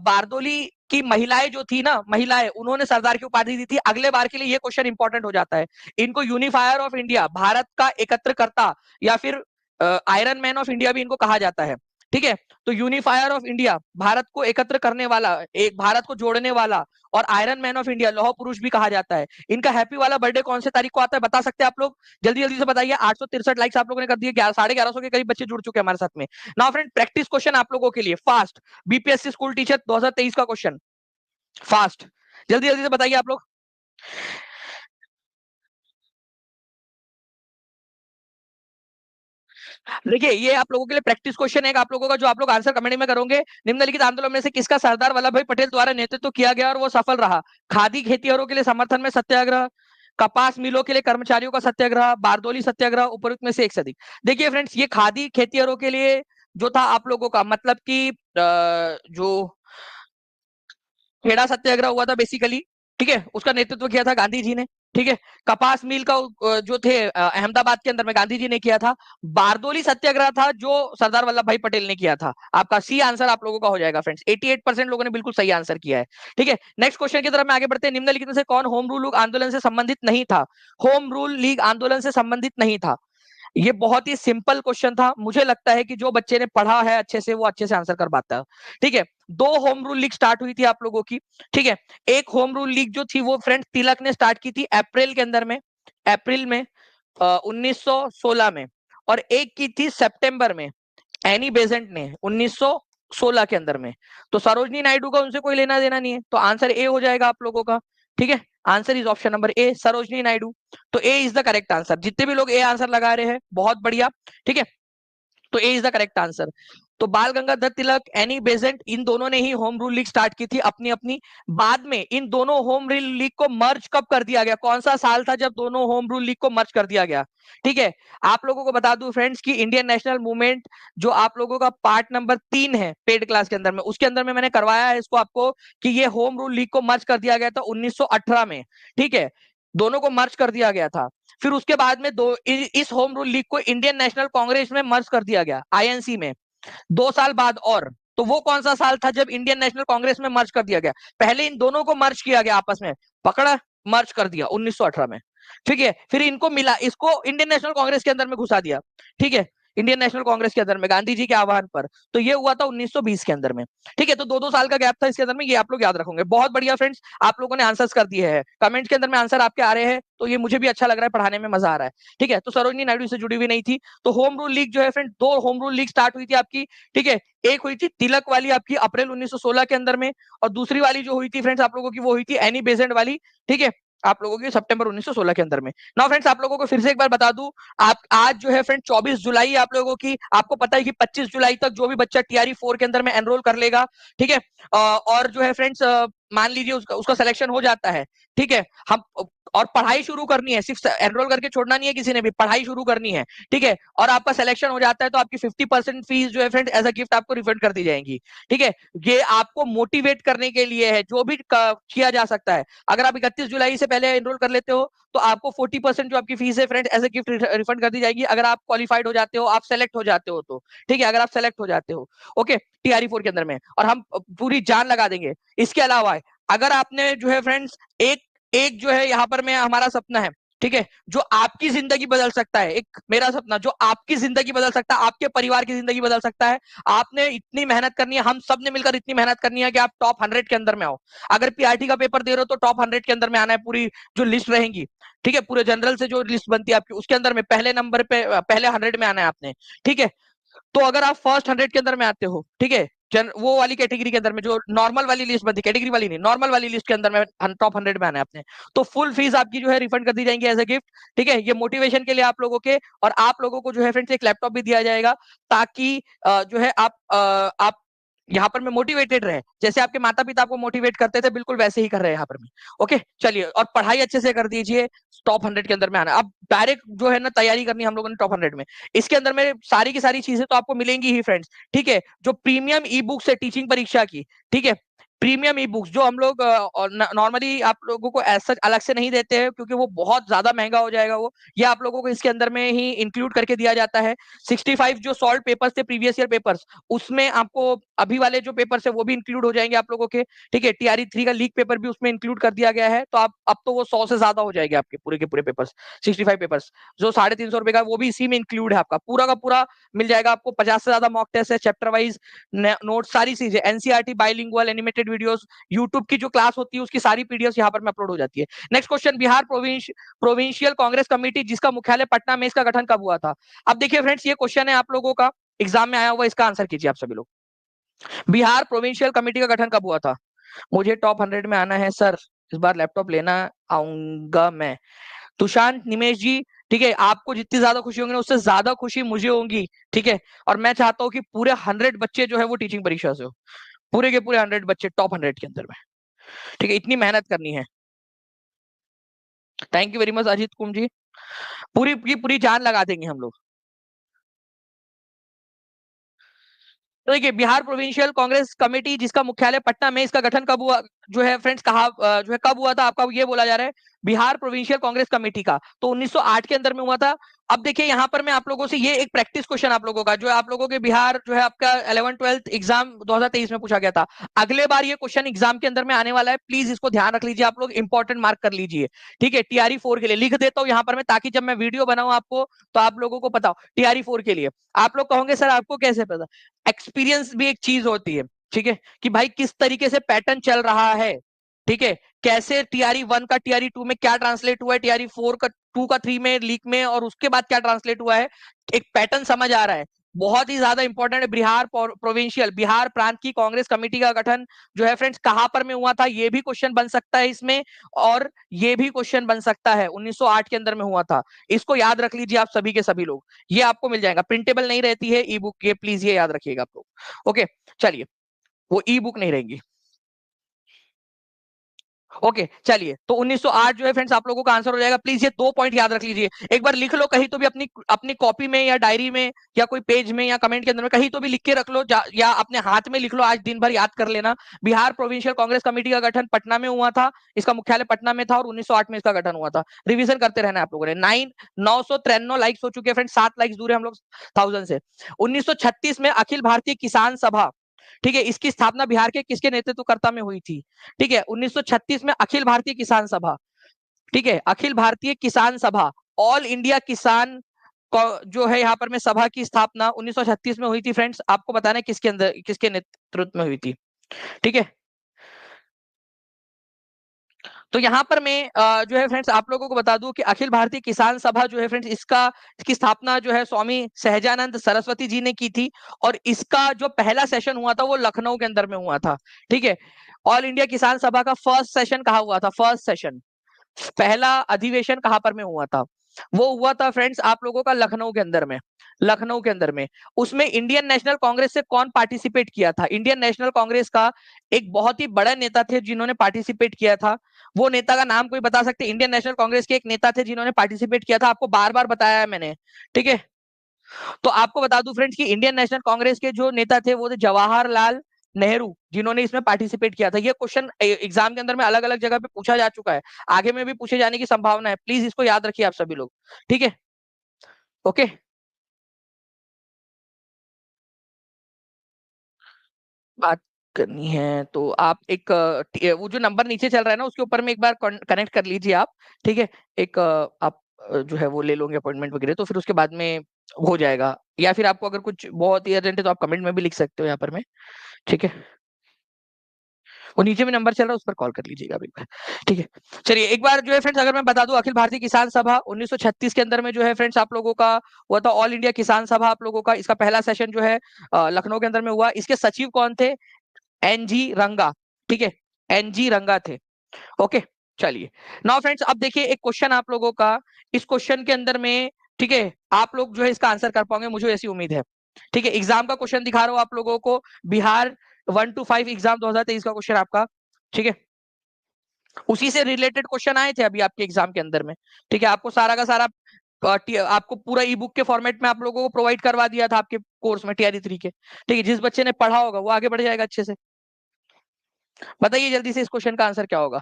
A: बारदोली की महिलाएं जो थी ना, महिलाएं, उन्होंने सरदार की उपाधि दी थी। अगले बार के लिए ये क्वेश्चन इंपॉर्टेंट हो जाता है। इनको यूनिफायर ऑफ इंडिया, भारत का एकत्रकर्ता, या फिर आयरन मैन ऑफ इंडिया भी इनको कहा जाता है। ठीक है, तो यूनिफायर ऑफ इंडिया, भारत को एकत्र करने वाला, एक भारत को जोड़ने वाला, और आयरन मैन ऑफ इंडिया, लौह पुरुष भी कहा जाता है। इनका हैप्पी वाला बर्थडे कौन से तारीख को आता है, बता सकते हैं आप लोग? जल्दी जल्दी से बताइए। 863 लाइक्स आप लोगों ने कर दिए, 1150 के करीब बच्चे जुड़ चुके हैं हमारे साथ में। नाउ फ्रेंड, प्रैक्टिस क्वेश्चन आप लोगों के लिए फास्ट, बीपीएससी स्कूल टीचर 2023 का क्वेश्चन, फास्ट, जल्दी जल्दी से बताइए आप लोग। देखिए, ये आप लोगों के लिए प्रैक्टिस क्वेश्चन है आप लोगों का, जो आप लोग आंसर कमेंट में करोगे। निम्नलिखित आंदोलन में से किसका सरदार वल्लभ भाई पटेल द्वारा नेतृत्व किया गया और वो सफल रहा? खादी खेतिहरों के लिए समर्थन में सत्याग्रह, कपास मिलों के लिए कर्मचारियों का सत्याग्रह, बारदोली सत्याग्रह, उपरोक्त में से एक से अधिक। देखिए फ्रेंड्स, ये खादी खेतिहरों के लिए जो था आप लोगों का, मतलब कि जो खेड़ा सत्याग्रह हुआ था बेसिकली, ठीक है, उसका नेतृत्व किया था गांधी जी ने। ठीक है, कपास मिल का जो थे अहमदाबाद के अंदर में गांधी जी ने किया था। बारदोली सत्याग्रह था जो सरदार वल्लभ भाई पटेल ने किया था। आपका सी आंसर आप लोगों का हो जाएगा फ्रेंड्स। 88% लोगों ने बिल्कुल सही आंसर किया है। ठीक है, नेक्स्ट क्वेश्चन की तरफ में आगे बढ़ते हैं। निम्नलिखित में से कौन होम रूल आंदोलन से संबंधित नहीं था? होम रूल लीग आंदोलन से संबंधित नहीं था। ये बहुत ही सिंपल क्वेश्चन था। मुझे लगता है कि जो बच्चे ने पढ़ा है अच्छे से, वो अच्छे से आंसर कर पाता है। ठीक है, दो होम रूल लीग स्टार्ट हुई थी आप लोगों की। ठीक है, एक होम रूल लीग जो थी वो फ्रेंड तिलक ने स्टार्ट की थी अप्रैल के अंदर में, अप्रैल में 1916 में। और एक की थी सितंबर में, एनी बेजेंट ने 1916 के अंदर में। तो सरोजनी नायडू का उनसे कोई लेना देना नहीं है, तो आंसर ए हो जाएगा आप लोगों का। ठीक है, answer is option number A, Sarojini Naidu. तो ए इज द करेक्ट आंसर। जितने भी लोग ए आंसर लगा रहे हैं, बहुत बढ़िया। ठीक है, तो ए इज द करेक्ट आंसर। तो बाल गंगाधर तिलक, एनी बेजेंट, इन दोनों ने ही होम रूल लीग स्टार्ट की थी अपनी अपनी। बाद में इन दोनों होम रूल लीग को मर्ज कब कर दिया गया? कौन सा साल था जब दोनों होम रूल लीग को मर्ज कर दिया गया? ठीक है, आप लोगों को बता दूं फ्रेंड्स कि इंडियन नेशनल मूवमेंट जो आप लोगों का पार्ट नंबर 3 है पेड क्लास के अंदर में, उसके अंदर में मैंने करवाया है इसको आपको, कि ये होम रूल लीग को मर्ज कर दिया गया था 1918 में। ठीक है, दोनों को मर्ज कर दिया गया था। फिर उसके बाद में इस होम रूल लीग को इंडियन नेशनल कांग्रेस में मर्ज कर दिया गया, आईएनसी में, 2 साल बाद। और तो वो कौन सा साल था जब इंडियन नेशनल कांग्रेस में मर्ज कर दिया गया? पहले इन दोनों को मर्ज किया गया आपस में, पकड़ा, मर्ज कर दिया 1918 में। ठीक है, फिर इनको मिला, इसको इंडियन नेशनल कांग्रेस के अंदर में घुसा दिया। ठीक है, इंडियन नेशनल कांग्रेस के अंदर में गांधी जी के आह्वान पर। तो ये हुआ था 1920 के अंदर में। ठीक है, तो 2-2 साल का गैप था इसके अंदर में, ये आप लोग याद रखोगे। बहुत बढ़िया फ्रेंड्स, आप लोगों ने आंसर्स कर दिए हैं, कमेंट्स के अंदर में आंसर आपके आ रहे हैं, तो ये मुझे भी अच्छा लग रहा है, पढ़ाने में मजा आ रहा है। ठीक है, तो सरोजनी नायडू से जुड़ी हुई नहीं थी। तो होम रूल लीग जो है friend, 2 home rule league start हुई थी आपकी। ठीक है, एक हुई थी तिलक वाली आपकी अप्रैल 1916 के अंदर में, और दूसरी वाली जो हुई थी फ्रेंड्स आप लोगों की, वो हुई थी एनी बेजेंट वाली। ठीक है, आप लोगों की सितंबर 1916 के अंदर में। नाउ फ्रेंड्स, आप लोगों को फिर से एक बार बता दूं, आप आज जो है फ्रेंड 24 जुलाई आप लोगों की, आपको पता है कि 25 जुलाई तक जो भी बच्चा टीआरई 4 के अंदर में एनरोल कर लेगा। ठीक है, और जो है फ्रेंड्स, मान लीजिए उसका सिलेक्शन हो जाता है। ठीक है, हम और पढ़ाई शुरू करनी है, सिर्फ एनरोल करके छोड़ना नहीं है किसी ने भी, पढ़ाई शुरू करनी है। ठीक है, और आपका सिलेक्शन हो जाता है तो आपकी 50% फीस जो है फ्रेंड एज अ गिफ्ट आपको रिफंड कर दी जाएगी। ठीक है, ये आपको मोटिवेट करने के लिए है, जो भी किया जा सकता है। अगर आप 31 जुलाई से पहले एनरोल कर लेते हो तो आपको 40% जो आपकी फीस है friend as a gift refund कर दी जाएगी, अगर आप क्वालिफाइड हो जाते हो, आप सेलेक्ट हो जाते हो तो। ठीक है, अगर आप सेलेक्ट हो जाते हो, ओके, टीआरई 4 के अंदर में, और हम पूरी जान लगा देंगे। इसके अलावा अगर आपने जो है फ्रेंड्स एक एक जो है यहाँ पर में हमारा सपना है ठीक है, जो आपकी जिंदगी बदल सकता है, एक मेरा सपना जो आपकी जिंदगी बदल सकता है, आपके परिवार की जिंदगी बदल सकता है। आपने इतनी मेहनत करनी है, हम सब ने मिलकर इतनी मेहनत करनी है कि आप टॉप 100 के अंदर में आओ। अगर पीआरटी का पेपर दे रहे हो तो टॉप 100 के अंदर में आना है, पूरी जो लिस्ट रहेंगी, ठीक है, पूरे जनरल से जो लिस्ट बनती है आपकी, उसके अंदर में पहले नंबर पे, पहले 100 में आना है आपने, ठीक है। तो अगर आप फर्स्ट 100 के अंदर में आते हो, ठीक है, वो वाली कैटेगरी के अंदर में जो नॉर्मल वाली लिस्ट बनती है, कैटेगरी वाली नहीं, नॉर्मल वाली लिस्ट के अंदर में टॉप 100 में आना है आपने, तो फुल फीस आपकी जो है रिफंड कर दी जाएंगी एज ए गिफ्ट। ठीक है, ये मोटिवेशन के लिए आप लोगों के, और आप लोगों को जो है फ्रेंड्स एक लैपटॉप भी दिया जाएगा, ताकि जो है आप यहाँ पर मैं मोटिवेटेड रहे, जैसे आपके माता पिता आपको मोटिवेट करते थे, बिल्कुल वैसे ही कर रहे हैं यहाँ पर भी। ओके, चलिए, और पढ़ाई अच्छे से कर दीजिए, टॉप 100 के अंदर में आना। अब डायरेक्ट जो है ना तैयारी करनी हम लोगों ने टॉप 100 में, इसके अंदर में सारी की सारी चीजें तो आपको मिलेंगी ही फ्रेंड्स। ठीक है, जो प्रीमियम ई बुक्स है टीचिंग परीक्षा की, ठीक है, प्रीमियम ई बुक्स जो हम लोग नॉर्मली आप लोगों को ऐसा अलग से नहीं देते हैं, क्योंकि वो बहुत ज्यादा महंगा हो जाएगा, वो ये आप लोगों को इसके अंदर में ही इंक्लूड करके दिया जाता है। 65 जो सॉल्व पेपर्स थे, प्रीवियस ईयर पेपर्स, उसमें आपको अभी वाले जो पेपर्स है वो भी इंक्लूड हो जाएंगे आप लोगों के। ठीक है, टीआरई 3 का लीक पेपर भी उसमें इंक्लूड कर दिया गया है, तो आप अब तो वो 100 से ज्यादा हो जाएंगे आपके पूरे के पूरे पेपर्स। 65 पेपर्स जो 350 रुपए का, वो भी इसी में इंक्लूड है, आपका पूरा का पूरा मिल जाएगा आपको। 50 से ज्यादा मॉक टेस्ट है, चैप्टर वाइज नोट, सारी चीजें, NCERT bilingual animated videos, YouTube की जो क्लास होती है उसकी सारी पीडीएफ यहाँ पर में अपलोड हो जाती है। Next question, Bihar provincial Congress committee जिसका मुख्यालय पटना में, इसका गठन कब हुआ था? अब देखिए फ्रेंड्स, ये क्वेश्चन है आप लोगों का एग्जाम में आया हुआ, इसका आंसर कीजिए आप सभी लोग। बिहार प्रोविंशियल कमेटी का गठन कब हुआ था? मुझे टॉप 100 में आना है सर, इस बार लैपटॉप लेना आऊंगा मैं। तुषांत निमेश जी, ठीक है, आपको जितनी ज्यादा खुशी होगी ना, उससे ज्यादा खुशी मुझे होगी। ठीक है, और मैं चाहता हूँ कि पूरे 100 बच्चे जो है वो टीचिंग परीक्षा से हो, पूरे के पूरे 100 बच्चे टॉप 100 के अंदर में। ठीक है, इतनी मेहनत करनी है। Thank you very much Ajit कुम जी, पूरी की पूरी जान लगा देंगे हम लोग। तो देखिए, बिहार प्रोविंशियल कांग्रेस कमेटी जिसका मुख्यालय पटना में, इसका गठन कब हुआ, जो है फ्रेंड्स, कहा जो है कब हुआ था, आपका ये बोला जा रहा है बिहार प्रोविंशियल कांग्रेस कमेटी का, तो 1908 के अंदर में हुआ था। अब देखिए यहाँ पर मैं आप लोगों से, ये एक प्रैक्टिस क्वेश्चन आप लोगों का, जो आप लोगों के बिहार जो है आपका 11th-12th एग्जाम 2023 में पूछा गया था। अगले बार ये क्वेश्चन एग्जाम के अंदर में आने वाला है, प्लीज इसको ध्यान रख लीजिए, आप लोग इंपॉर्टेंट मार्क कर लीजिए। ठीक है, टीआरई 4 के लिए लिख देता हूँ यहाँ पर मैं, ताकि जब मैं वीडियो बनाऊं आपको, तो आप लोगों को पता हो टीआरई 4 के लिए। आप लोग कहोगे सर आपको कैसे पता? एक्सपीरियंस भी एक चीज होती है, ठीक है, कि भाई किस तरीके से पैटर्न चल रहा है। ठीक है, कैसे टीआरई 1 का टीआरई 2 में क्या ट्रांसलेट हुआ है, टीआरई 4 का 2 का 3 में लीक में, और उसके बाद क्या ट्रांसलेट हुआ है, एक पैटर्न समझ आ रहा है। बहुत ही ज्यादा इंपॉर्टेंट है। बिहार प्रोविंशियल, बिहार प्रांत की कांग्रेस कमेटी का गठन जो है फ्रेंड्स कहां पर में हुआ था, ये भी क्वेश्चन बन सकता है इसमें, और ये भी क्वेश्चन बन सकता है, 1908 के अंदर में हुआ था। इसको याद रख लीजिए आप सभी के सभी लोग, ये आपको मिल जाएगा, प्रिंटेबल नहीं रहती है ई बुक, ये प्लीज ये याद रखिएगा आप लोग। ओके, चलिए, वो ई बुक नहीं रहेंगी। ओके, चलिए, तो 1908 जो है फ्रेंड्स आप लोगों का आंसर हो जाएगा। प्लीज ये दो पॉइंट याद रख लीजिए, एक बार लिख लो कहीं तो भी, अपनी अपनी कॉपी में या डायरी में या कोई पेज में या कमेंट के अंदर में कहीं तो भी लिख के रख लो, या अपने हाथ में लिख लो, आज दिन भर याद कर लेना। बिहार प्रोविंशियल कांग्रेस कमेटी का गठन पटना में हुआ था, इसका मुख्यालय पटना में था, और 1908 में इसका गठन हुआ था। रिविजन करते रहना आप लोगों ने। 993 लाइक्स हो चुके हैं फ्रेंड्स, 7 लाइक्स दूर है हम लोग 1000 से। 1936 में अखिल भारतीय किसान सभा, ठीक है, इसकी स्थापना बिहार के किसके नेतृत्वकर्ता में हुई थी? ठीक है, 1936 में अखिल भारतीय किसान सभा, ठीक है, अखिल भारतीय किसान सभा, ऑल इंडिया किसान जो है यहाँ पर में सभा की स्थापना 1936 में हुई थी फ्रेंड्स। आपको बताना है किसके अंदर, किसके नेतृत्व में हुई थी। ठीक है, तो यहाँ पर मैं जो है फ्रेंड्स आप लोगों को बता दूं कि अखिल भारतीय किसान सभा जो है फ्रेंड्स, इसकी स्थापना जो है स्वामी सहजानंद सरस्वती जी ने की थी, और इसका जो पहला सेशन हुआ था वो लखनऊ के अंदर में हुआ था। ठीक है, ऑल इंडिया किसान सभा का फर्स्ट सेशन कहा हुआ था, फर्स्ट सेशन, पहला अधिवेशन कहां पर में हुआ था? वो हुआ था फ्रेंड्स आप लोगों का लखनऊ के अंदर में, लखनऊ के अंदर में। उसमें इंडियन नेशनल कांग्रेस से कौन पार्टिसिपेट किया था? इंडियन नेशनल कांग्रेस का एक बहुत ही बड़ा नेता थे जिन्होंने पार्टिसिपेट किया था, वो नेता का नाम कोई बता सकते? इंडियन नेशनल कांग्रेस के एक नेता थे जिन्होंने पार्टिसिपेट किया था, आपको बार बार बताया है मैंने। ठीक है, तो आपको बता दूं फ्रेंड्स कि इंडियन नेशनल कांग्रेस के जो नेता थे वो थे जवाहरलाल नेहरू, जिन्होंने इसमें पार्टिसिपेट किया था। ये क्वेश्चन एग्जाम के अंदर में अलग अलग जगह पे पूछा जा चुका है, आगे में भी पूछे जाने की संभावना है, प्लीज इसको याद रखिए आप सभी लोग। ठीक है, ओके, बात करनी है तो आप एक वो जो नंबर नीचे चल रहा है ना उसके ऊपर में एक बार कनेक्ट कर लीजिए आप, ठीक है। एक आप जो है वो ले लोगे अपॉइंटमेंट वगैरह, तो फिर उसके बाद में हो जाएगा। या फिर आपको अगर कुछ बहुत ही अर्जेंट है तो आप कमेंट में भी लिख सकते हो यहाँ पर में, ठीक है। वो नीचे में नंबर चल रहा है उस पर कॉल कर लीजिएगा अभी, ठीक है। चलिए एक बार जो है फ्रेंड्स अगर मैं बता दूं, अखिल भारतीय किसान सभा 1936 के अंदर में जो है फ्रेंड्स आप लोगों का हुआ था ऑल इंडिया किसान सभा आप लोगों का। इसका पहला सेशन जो है लखनऊ के अंदर में हुआ। इसके सचिव कौन थे? एनजी रंगा, ठीक है, एनजी रंगा थे। ओके, चलिए नाउ फ्रेंड्स अब देखिए एक क्वेश्चन आप लोगों का, इस क्वेश्चन के अंदर में, ठीक है, आप लोग जो है इसका आंसर कर पाओगे मुझे ऐसी उम्मीद है, ठीक है। एग्जाम का क्वेश्चन दिखा रहा हूं आप लोगों को, बिहार 1 to 5 एग्जाम 2023 का क्वेश्चन आपका, ठीक है। उसी से रिलेटेड क्वेश्चन आए थे अभी आपके एग्जाम के अंदर में, ठीक है। आपको सारा का सारा आपको पूरा ई बुक के फॉर्मेट में आप लोगों को प्रोवाइड करवा दिया था आपके कोर्स में TRE 3 के, ठीक है। जिस बच्चे ने पढ़ा होगा वो आगे बढ़ जाएगा अच्छे से। बताइए जल्दी से इस क्वेश्चन का आंसर क्या होगा।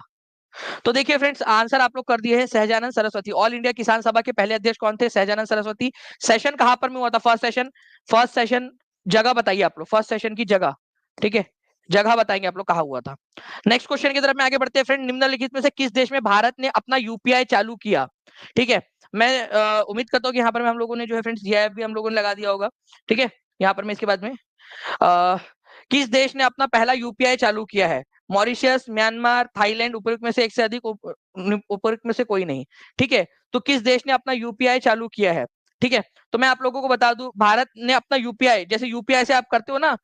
A: तो देखिए फ्रेंड्स आंसर आप लोग कर दिए हैं सहजानंद सरस्वती। ऑल इंडिया किसान सभा के पहले अध्यक्ष कौन थे? सहजानंद सरस्वती। सेशन कहां पर में हुआ था? फर्स्ट सेशन जगह बताइए आप लोग, फर्स्ट सेशन की जगह, ठीक है, जगह बताएंगे आप लोग कहा हुआ था। नेक्स्ट क्वेश्चन की तरफ में आगे बढ़ते हैं फ्रेंड। निम्नलिखित में से किस देश में भारत ने अपना यूपीआई चालू किया? ठीक है, मैं उम्मीद करता हूँ कि यहाँ पर में हम लोगों ने जो है फ्रेंड्स GIF भी हम लोगों ने लगा दिया होगा, ठीक है। यहाँ पर में इसके बाद में किस देश ने अपना पहला यूपीआई चालू किया है? मॉरिशियस, म्यांमार, थाईलैंड, उपयुक्त में से एक से अधिक, उपयुक्त में से कोई नहीं, ठीक है। तो किस देश ने अपना यूपीआई चालू किया है? ठीक है, तो मैं आप लोगों को बता दूं, भारत ने अपना यूपीआई, जैसे यूपीआई से आप करते हो ना,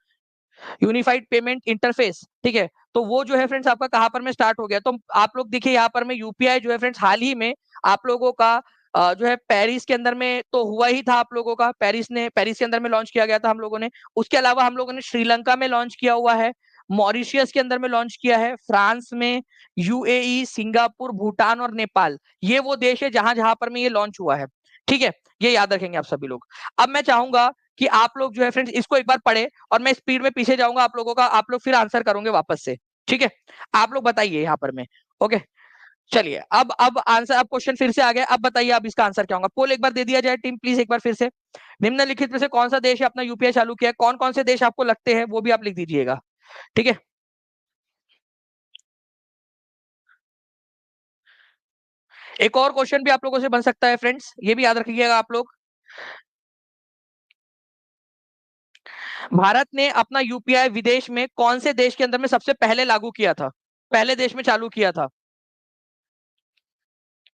A: यूनिफाइड पेमेंट इंटरफेस, ठीक है, तो वो जो है फ्रेंड्स आपका कहां पर में स्टार्ट हो गया? तो आप लोग देखिए यहाँ पर में यूपीआई जो है फ्रेंड्स हाल ही में आप लोगों का जो है पेरिस के अंदर में तो हुआ ही था आप लोगों का, पेरिस के अंदर में लॉन्च किया गया था हम लोगों ने। उसके अलावा हम लोगों ने श्रीलंका में लॉन्च किया हुआ है, मॉरिशियस के अंदर में लॉन्च किया है, फ्रांस में, UAE, सिंगापुर, भूटान और नेपाल, ये वो देश है जहां जहां पर में ये लॉन्च हुआ है, ठीक है। ये याद रखेंगे आप सभी लोग। अब मैं चाहूंगा कि आप लोग जो है फ्रेंड्स इसको एक बार पढ़े और मैं स्पीड में पीछे जाऊंगा आप लोगों का, आप लोग फिर आंसर करोगे वापस से, ठीक है। आप लोग बताइए यहाँ पर में, ओके। चलिए अब आंसर, अब क्वेश्चन फिर से आ गया, अब बताइए अब इसका आंसर क्या होगा। पोल एक बार दे दिया जाए टीम प्लीज, एक बार फिर से। निम्नलिखित में से कौन सा देश है अपना यूपीआई चालू किया है? कौन कौन से देश आपको लगते हैं वो भी आप लिख दीजिएगा, ठीक है। एक और क्वेश्चन भी आप लोगों से बन सकता है फ्रेंड्स, ये भी याद रखिएगा आप लोग। भारत ने अपना यूपीआई विदेश में कौन से देश के अंदर में सबसे पहले लागू किया था, पहले देश में चालू किया था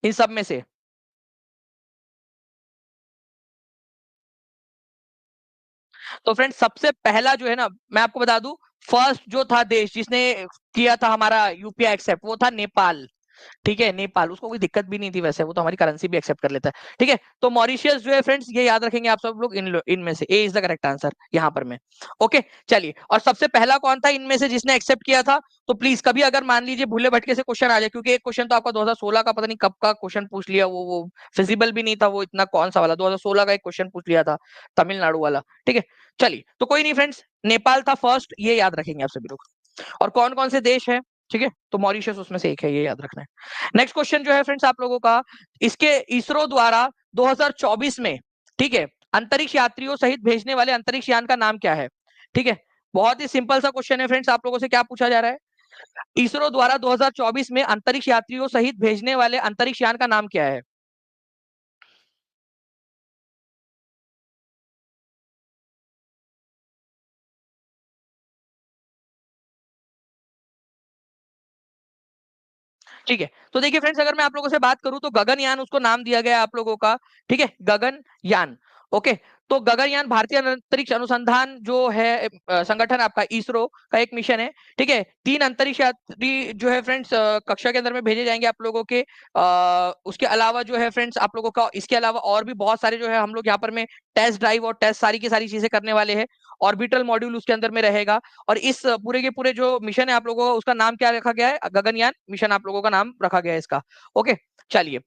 A: इन सब में से? तो फ्रेंड्स सबसे पहला जो है ना, मैं आपको बता दूं, फर्स्ट जो था देश जिसने किया था हमारा यूपीआई एक्सेप्ट, वो था नेपाल, ठीक है। नेपाल, उसको कोई दिक्कत भी नहीं थी वैसे, वो तो हमारी करेंसी भी एक्सेप्ट कर लेता है, ठीक है। तो मॉरिशियस जो है फ्रेंड्स, ये याद रखेंगे आप सब लोग, इनमें से ए इज द करेक्ट आंसर यहाँ पर में, ओके। चलिए, और सबसे पहला कौन था इनमें से जिसने एक्सेप्ट किया था? तो प्लीज कभी अगर मान लीजिए भूले भटके से क्वेश्चन आ जाए, क्योंकि एक क्वेश्चन तो आपका 2016 का पता नहीं कब का क्वेश्चन पूछ लिया, वो फिजिबल भी नहीं था वो इतना, कौन सा वाला 2016 का एक क्वेश्चन पूछ लिया था, तमिलनाडु वाला, ठीक है। चलिए, तो कोई नहीं फ्रेंड्स, नेपाल था फर्स्ट, ये याद रखेंगे आप सभी लोग। और कौन कौन से देश है, ठीक है, तो मॉरिशस उसमें से एक है, ये याद रखना है। नेक्स्ट क्वेश्चन जो है फ्रेंड्स आप लोगों का, इसके इसरो द्वारा 2024 में, ठीक है, अंतरिक्ष यात्रियों सहित भेजने वाले अंतरिक्ष यान का नाम क्या है? ठीक है, बहुत ही सिंपल सा क्वेश्चन है फ्रेंड्स, आप लोगों से क्या पूछा जा रहा है? इसरो द्वारा 2024 में अंतरिक्ष यात्रियों सहित भेजने वाले अंतरिक्ष यान का नाम क्या है? ठीक है, तो देखिए फ्रेंड्स अगर मैं आप लोगों से बात करूं तो गगनयान उसको नाम दिया गया है आप लोगों का, ठीक है, गगनयान, ओके। तो गगनयान भारतीय अंतरिक्ष अनुसंधान जो है संगठन आपका इसरो का एक मिशन है, ठीक है। 3 अंतरिक्ष यात्री जो है फ्रेंड्स कक्षा के अंदर में भेजे जाएंगे आप लोगों के, उसके अलावा जो है फ्रेंड्स आप लोगों का इसके अलावा और भी बहुत सारे जो है हम लोग यहाँ पर में टेस्ट ड्राइव और टेस्ट सारी की सारी चीजें करने वाले हैं। ऑर्बिटल मॉड्यूल उसके अंदर में रहेगा, और इस पूरे के पूरे जो मिशन है आप लोगों का उसका नाम क्या रखा गया है? गगनयान मिशन आप लोगों का नाम रखा गया है इसका, ओके। चलिए,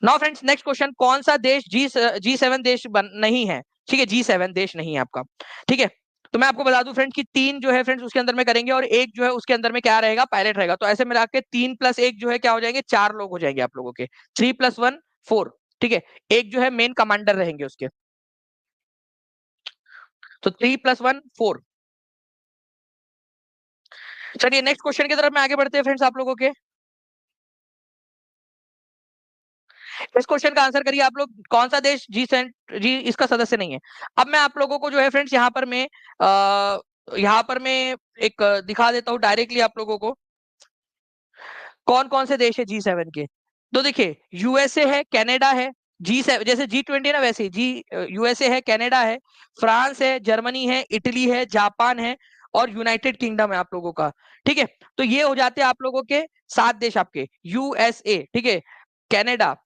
A: नाउ फ्रेंड्स नेक्स्ट क्वेश्चन, कौन सा देश G7 देश नहीं है? ठीक है, G7 देश नहीं है आपका, ठीक है। तो मैं आपको बता दूं फ्रेंड्स कि 3 जो है फ्रेंड्स उसके अंदर में करेंगे और एक जो है उसके अंदर में क्या रहेगा? पायलट रहेगा। तो ऐसे मिला के 3 + 1 जो है क्या हो जाएंगे? 4 लोग हो जाएंगे आप लोगों के, 3 + 1 4, ठीक है। एक जो है मेन कमांडर रहेंगे उसके, तो 3 + 1 4, चलिए नेक्स्ट क्वेश्चन की तरफ में आगे बढ़ते हैं फ्रेंड्स आप लोगों के। इस क्वेश्चन का आंसर करिए आप लोग, कौन सा देश जी इसका सदस्य नहीं है। अब मैं आप लोगों को जो है फ्रेंड्स यहाँ पर मैं एक दिखा देता हूँ डायरेक्टली आप लोगों को कौन कौन से देश है G7 के। तो देखिए यूएसए है, कनाडा है, G7 जैसे G20 ना वैसे जी, यूएसए है, कनाडा है, फ्रांस है, जर्मनी है, इटली है, जापान है और यूनाइटेड किंगडम है आप लोगों का। ठीक है, तो ये हो जाते हैं आप लोगों के 7 देश आपके, यूएसए, ठीक है, Canada,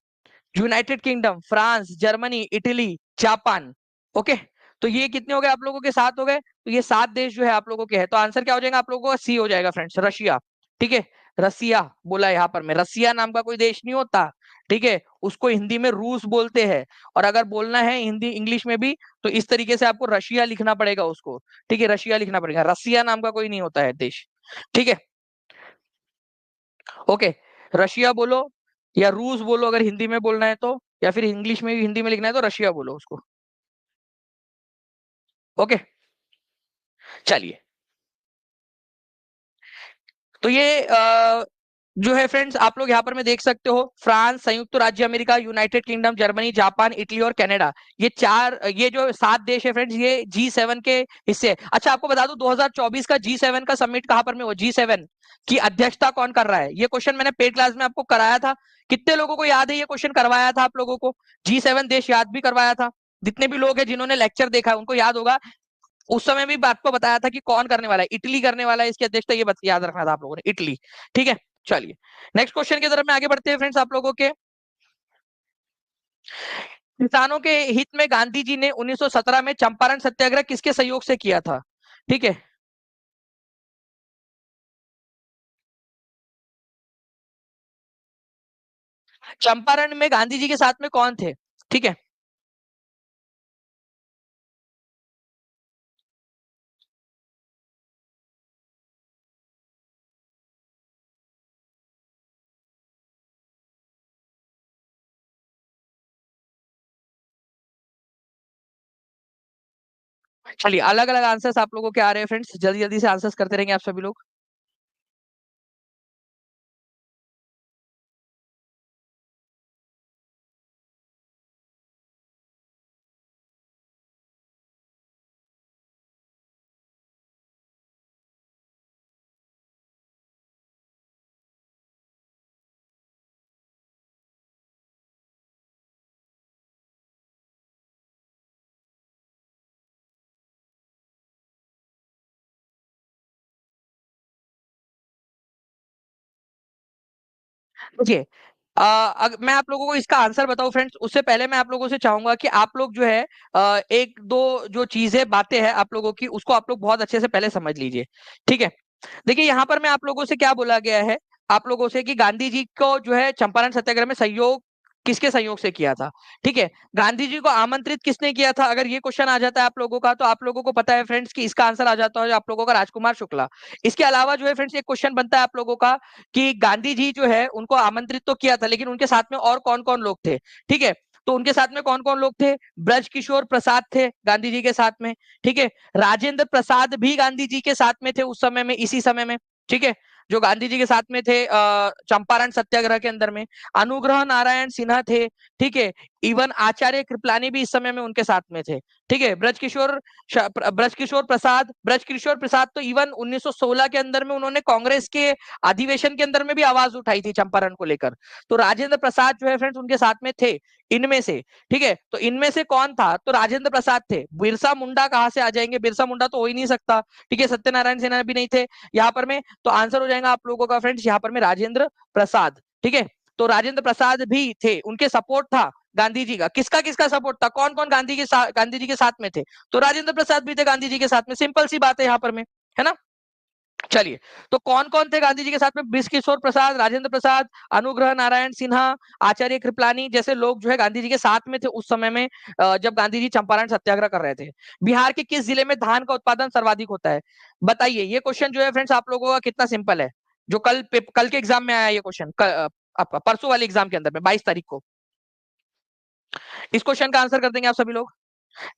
A: United kingdom, France, Germany, Italy, Japan. Okay, तो ये कितने हो गए आप लोगों के, 7 हो गए। तो ये 7 देश जो है आप लोगों के हैं, तो आंसर क्या हो जाएगा आप लोगों का, सी हो जाएगा फ्रेंड्स, रशिया। ठीक है, रसिया बोला यहाँ पर मैं, रसिया नाम का कोई देश नहीं होता। ठीक है, उसको हिंदी में रूस बोलते हैं, और अगर बोलना है हिंदी इंग्लिश में भी तो इस तरीके से आपको रशिया लिखना पड़ेगा उसको। ठीक है, रशिया लिखना पड़ेगा, रसिया नाम का कोई नहीं होता है देश। ठीक है, ओके, रशिया बोलो या रूस बोलो अगर हिंदी में बोलना है तो, या फिर इंग्लिश में भी हिंदी में लिखना है तो रशिया बोलो उसको। ओके, चलिए, तो ये जो है फ्रेंड्स आप लोग यहाँ पर में देख सकते हो, फ्रांस, संयुक्त राज्य America, United kingdom, Germany, Japan, Italy और कनाडा, ये जो 7 देश है फ्रेंड्स, ये G7 के हिस्से है। अच्छा आपको बता दूं 2024 का G7 का समिट कहां पर में हुआ, G7 की अध्यक्षता कौन कर रहा है, ये क्वेश्चन मैंने पेड क्लास में आपको कराया था। कितने लोगों को याद है, ये क्वेश्चन करवाया था आप लोगों को, G7 देश याद भी करवाया था। जितने भी लोग हैं जिन्होंने लेक्चर देखा है उनको याद होगा, उस समय भी बात को बताया था कि कौन करने वाला है, इटली करने वाला है इसकी अध्यक्षता, ये बात याद रखना था आप लोगों ने, इटली। ठीक है, चलिए नेक्स्ट क्वेश्चन की तरफ में आगे बढ़ते हैं फ्रेंड्स आप लोगों के। किसानों के हित में गांधी जी ने 1917 में चंपारण सत्याग्रह किसके सहयोग से किया था। ठीक है, चंपारण में गांधी जी के साथ में कौन थे। ठीक है, चलिए अलग अलग आंसर्स आप लोगों के आ रहे हैं फ्रेंड्स, जल्दी जल्दी से आंसर्स करते रहेंगे आप सभी लोग। देखिए मैं आप लोगों को इसका आंसर बताऊं फ्रेंड्स, उससे पहले मैं आप लोगों से चाहूंगा कि आप लोग जो है एक दो जो चीजें बातें हैं आप लोगों की, उसको आप लोग बहुत अच्छे से पहले समझ लीजिए। ठीक है, देखिए यहाँ पर मैं आप लोगों से क्या बोला गया है, आप लोगों से कि गांधी जी को जो है चंपारण सत्याग्रह में सहयोग किसके सहयोग से किया था। ठीक है, गांधी जी को आमंत्रित किसने किया था, अगर ये क्वेश्चन आ जाता है आप लोगों का, तो आप लोगों को पता है फ्रेंड्स कि इसका आंसर आ जाता है आप लोगों का, राजकुमार शुक्ला। इसके अलावा जो है फ्रेंड्स एक क्वेश्चन बनता है आप लोगों का कि गांधी जी जो है उनको आमंत्रित तो किया था, लेकिन उनके साथ में और कौन कौन लोग थे। ठीक है, तो उनके साथ में कौन कौन लोग थे, ब्रज किशोर प्रसाद थे गांधी जी के साथ में। ठीक है, राजेंद्र प्रसाद भी गांधी जी के साथ में थे उस समय में, इसी समय में। ठीक है, जो गांधी जी के साथ में थे चंपारण सत्याग्रह के अंदर में। अनुग्रह नारायण सिन्हा थे। ठीक है, इवन आचार्य कृपलानी भी इस समय में उनके साथ में थे। ठीक है, ब्रजकिशोर प्रसाद तो इवन 1916 के अंदर में उन्होंने कांग्रेस के अधिवेशन के अंदर में भी आवाज उठाई थी चंपारण को लेकर। तो राजेंद्र प्रसाद जो है फ्रेंड्स उनके साथ में थे इनमें से। ठीक है, तो इनमें से कौन था, तो राजेंद्र प्रसाद थे। बिरसा मुंडा कहां से आ जाएंगे, बिरसा मुंडा तो हो ही नहीं सकता। ठीक है, सत्यनारायण सिन्हा भी नहीं थे यहाँ पर में, तो आंसर हो जाएगा आप लोगों का फ्रेंड्स यहाँ पर में राजेंद्र प्रसाद। ठीक है, तो राजेंद्र प्रसाद भी थे, उनके सपोर्ट था गांधी जी का। किसका किसका सपोर्ट था, कौन कौन गांधी जी के साथ में थे, तो राजेंद्र प्रसाद भी थे गांधी जी के साथ में, सिंपल सी बात है यहाँ पर में, है ना। चलिए, तो कौन कौन थे गांधी जी के साथ में, बृजकिशोर प्रसाद, राजेंद्र प्रसाद, अनुग्रह नारायण सिन्हा, आचार्य कृपलानी जैसे लोग जो है गांधी जी के साथ में थे उस समय में, जब गांधी जी चंपारण सत्याग्रह कर रहे थे। बिहार के किस जिले में धान का उत्पादन सर्वाधिक होता है, बताइए। ये क्वेश्चन जो है फ्रेंड्स आप लोगों का कितना सिंपल है, जो कल के एग्जाम में आया ये क्वेश्चन, आपका परसों वाले एग्जाम के अंदर में 22 तारीख को। इस क्वेश्चन का आंसर कर देंगे आप सभी लोग।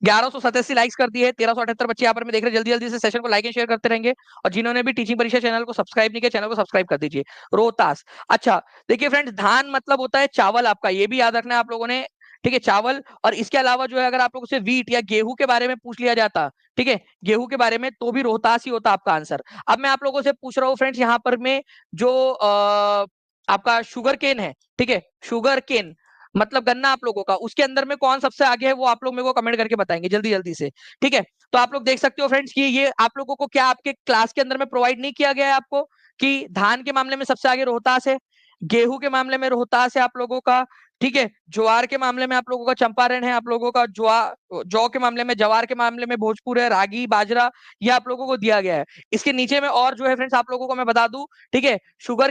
A: 1187 लाइक्स कर दिए, 1378 बच्चे यहाँ पर मैं देख रहे हैं। जल्दी जल्दी से सेशन को लाइक एंड शेयर करते रहेंगे, और जिन्होंने भी टीचिंग परीक्षा चैनल को सब्सक्राइब नहीं किया, चैनल को सब्सक्राइब कर दीजिए। रोहतास, अच्छा देखिए फ्रेंड्स, धान मतलब होता है चावल आपका, ये भी याद रखना है आप लोगों ने, ठीक है, चावल। और इसके अलावा जो है अगर आप लोगों से वीट या गेहूं के बारे में पूछ लिया जाता, ठीक है, गेहूं के बारे में, तो भी रोहतास ही होता आपका आंसर। अब मैं आप लोगों से पूछ रहा हूँ फ्रेंड्स, यहाँ पर में जो आपका शुगर केन है, ठीक है, शुगर केन मतलब गन्ना आप लोगों का, उसके अंदर में कौन सबसे आगे है वो आप लोग मेरे को कमेंट करके बताएंगे जल्दी जल्दी से, ठीक है। तो आप लोग देख सकते हो फ्रेंड्स कि ये आप लोगों को क्या आपके क्लास के अंदर में प्रोवाइड नहीं किया गया है आपको, कि धान के मामले में सबसे आगे रोहतास है, गेहूं के मामले में रोहतास है आप लोगों का, ठीक है, ज्वार के मामले में आप लोगों का चंपारण है, आप लोगों का जौ के मामले में, जवार के मामले में भोजपुर है, रागी बाजरा ये आप लोगों को दिया गया है। इसके नीचे में और जो है फ्रेंड्स आप लोगों को मैं बता दूं, ठीक है, शुगर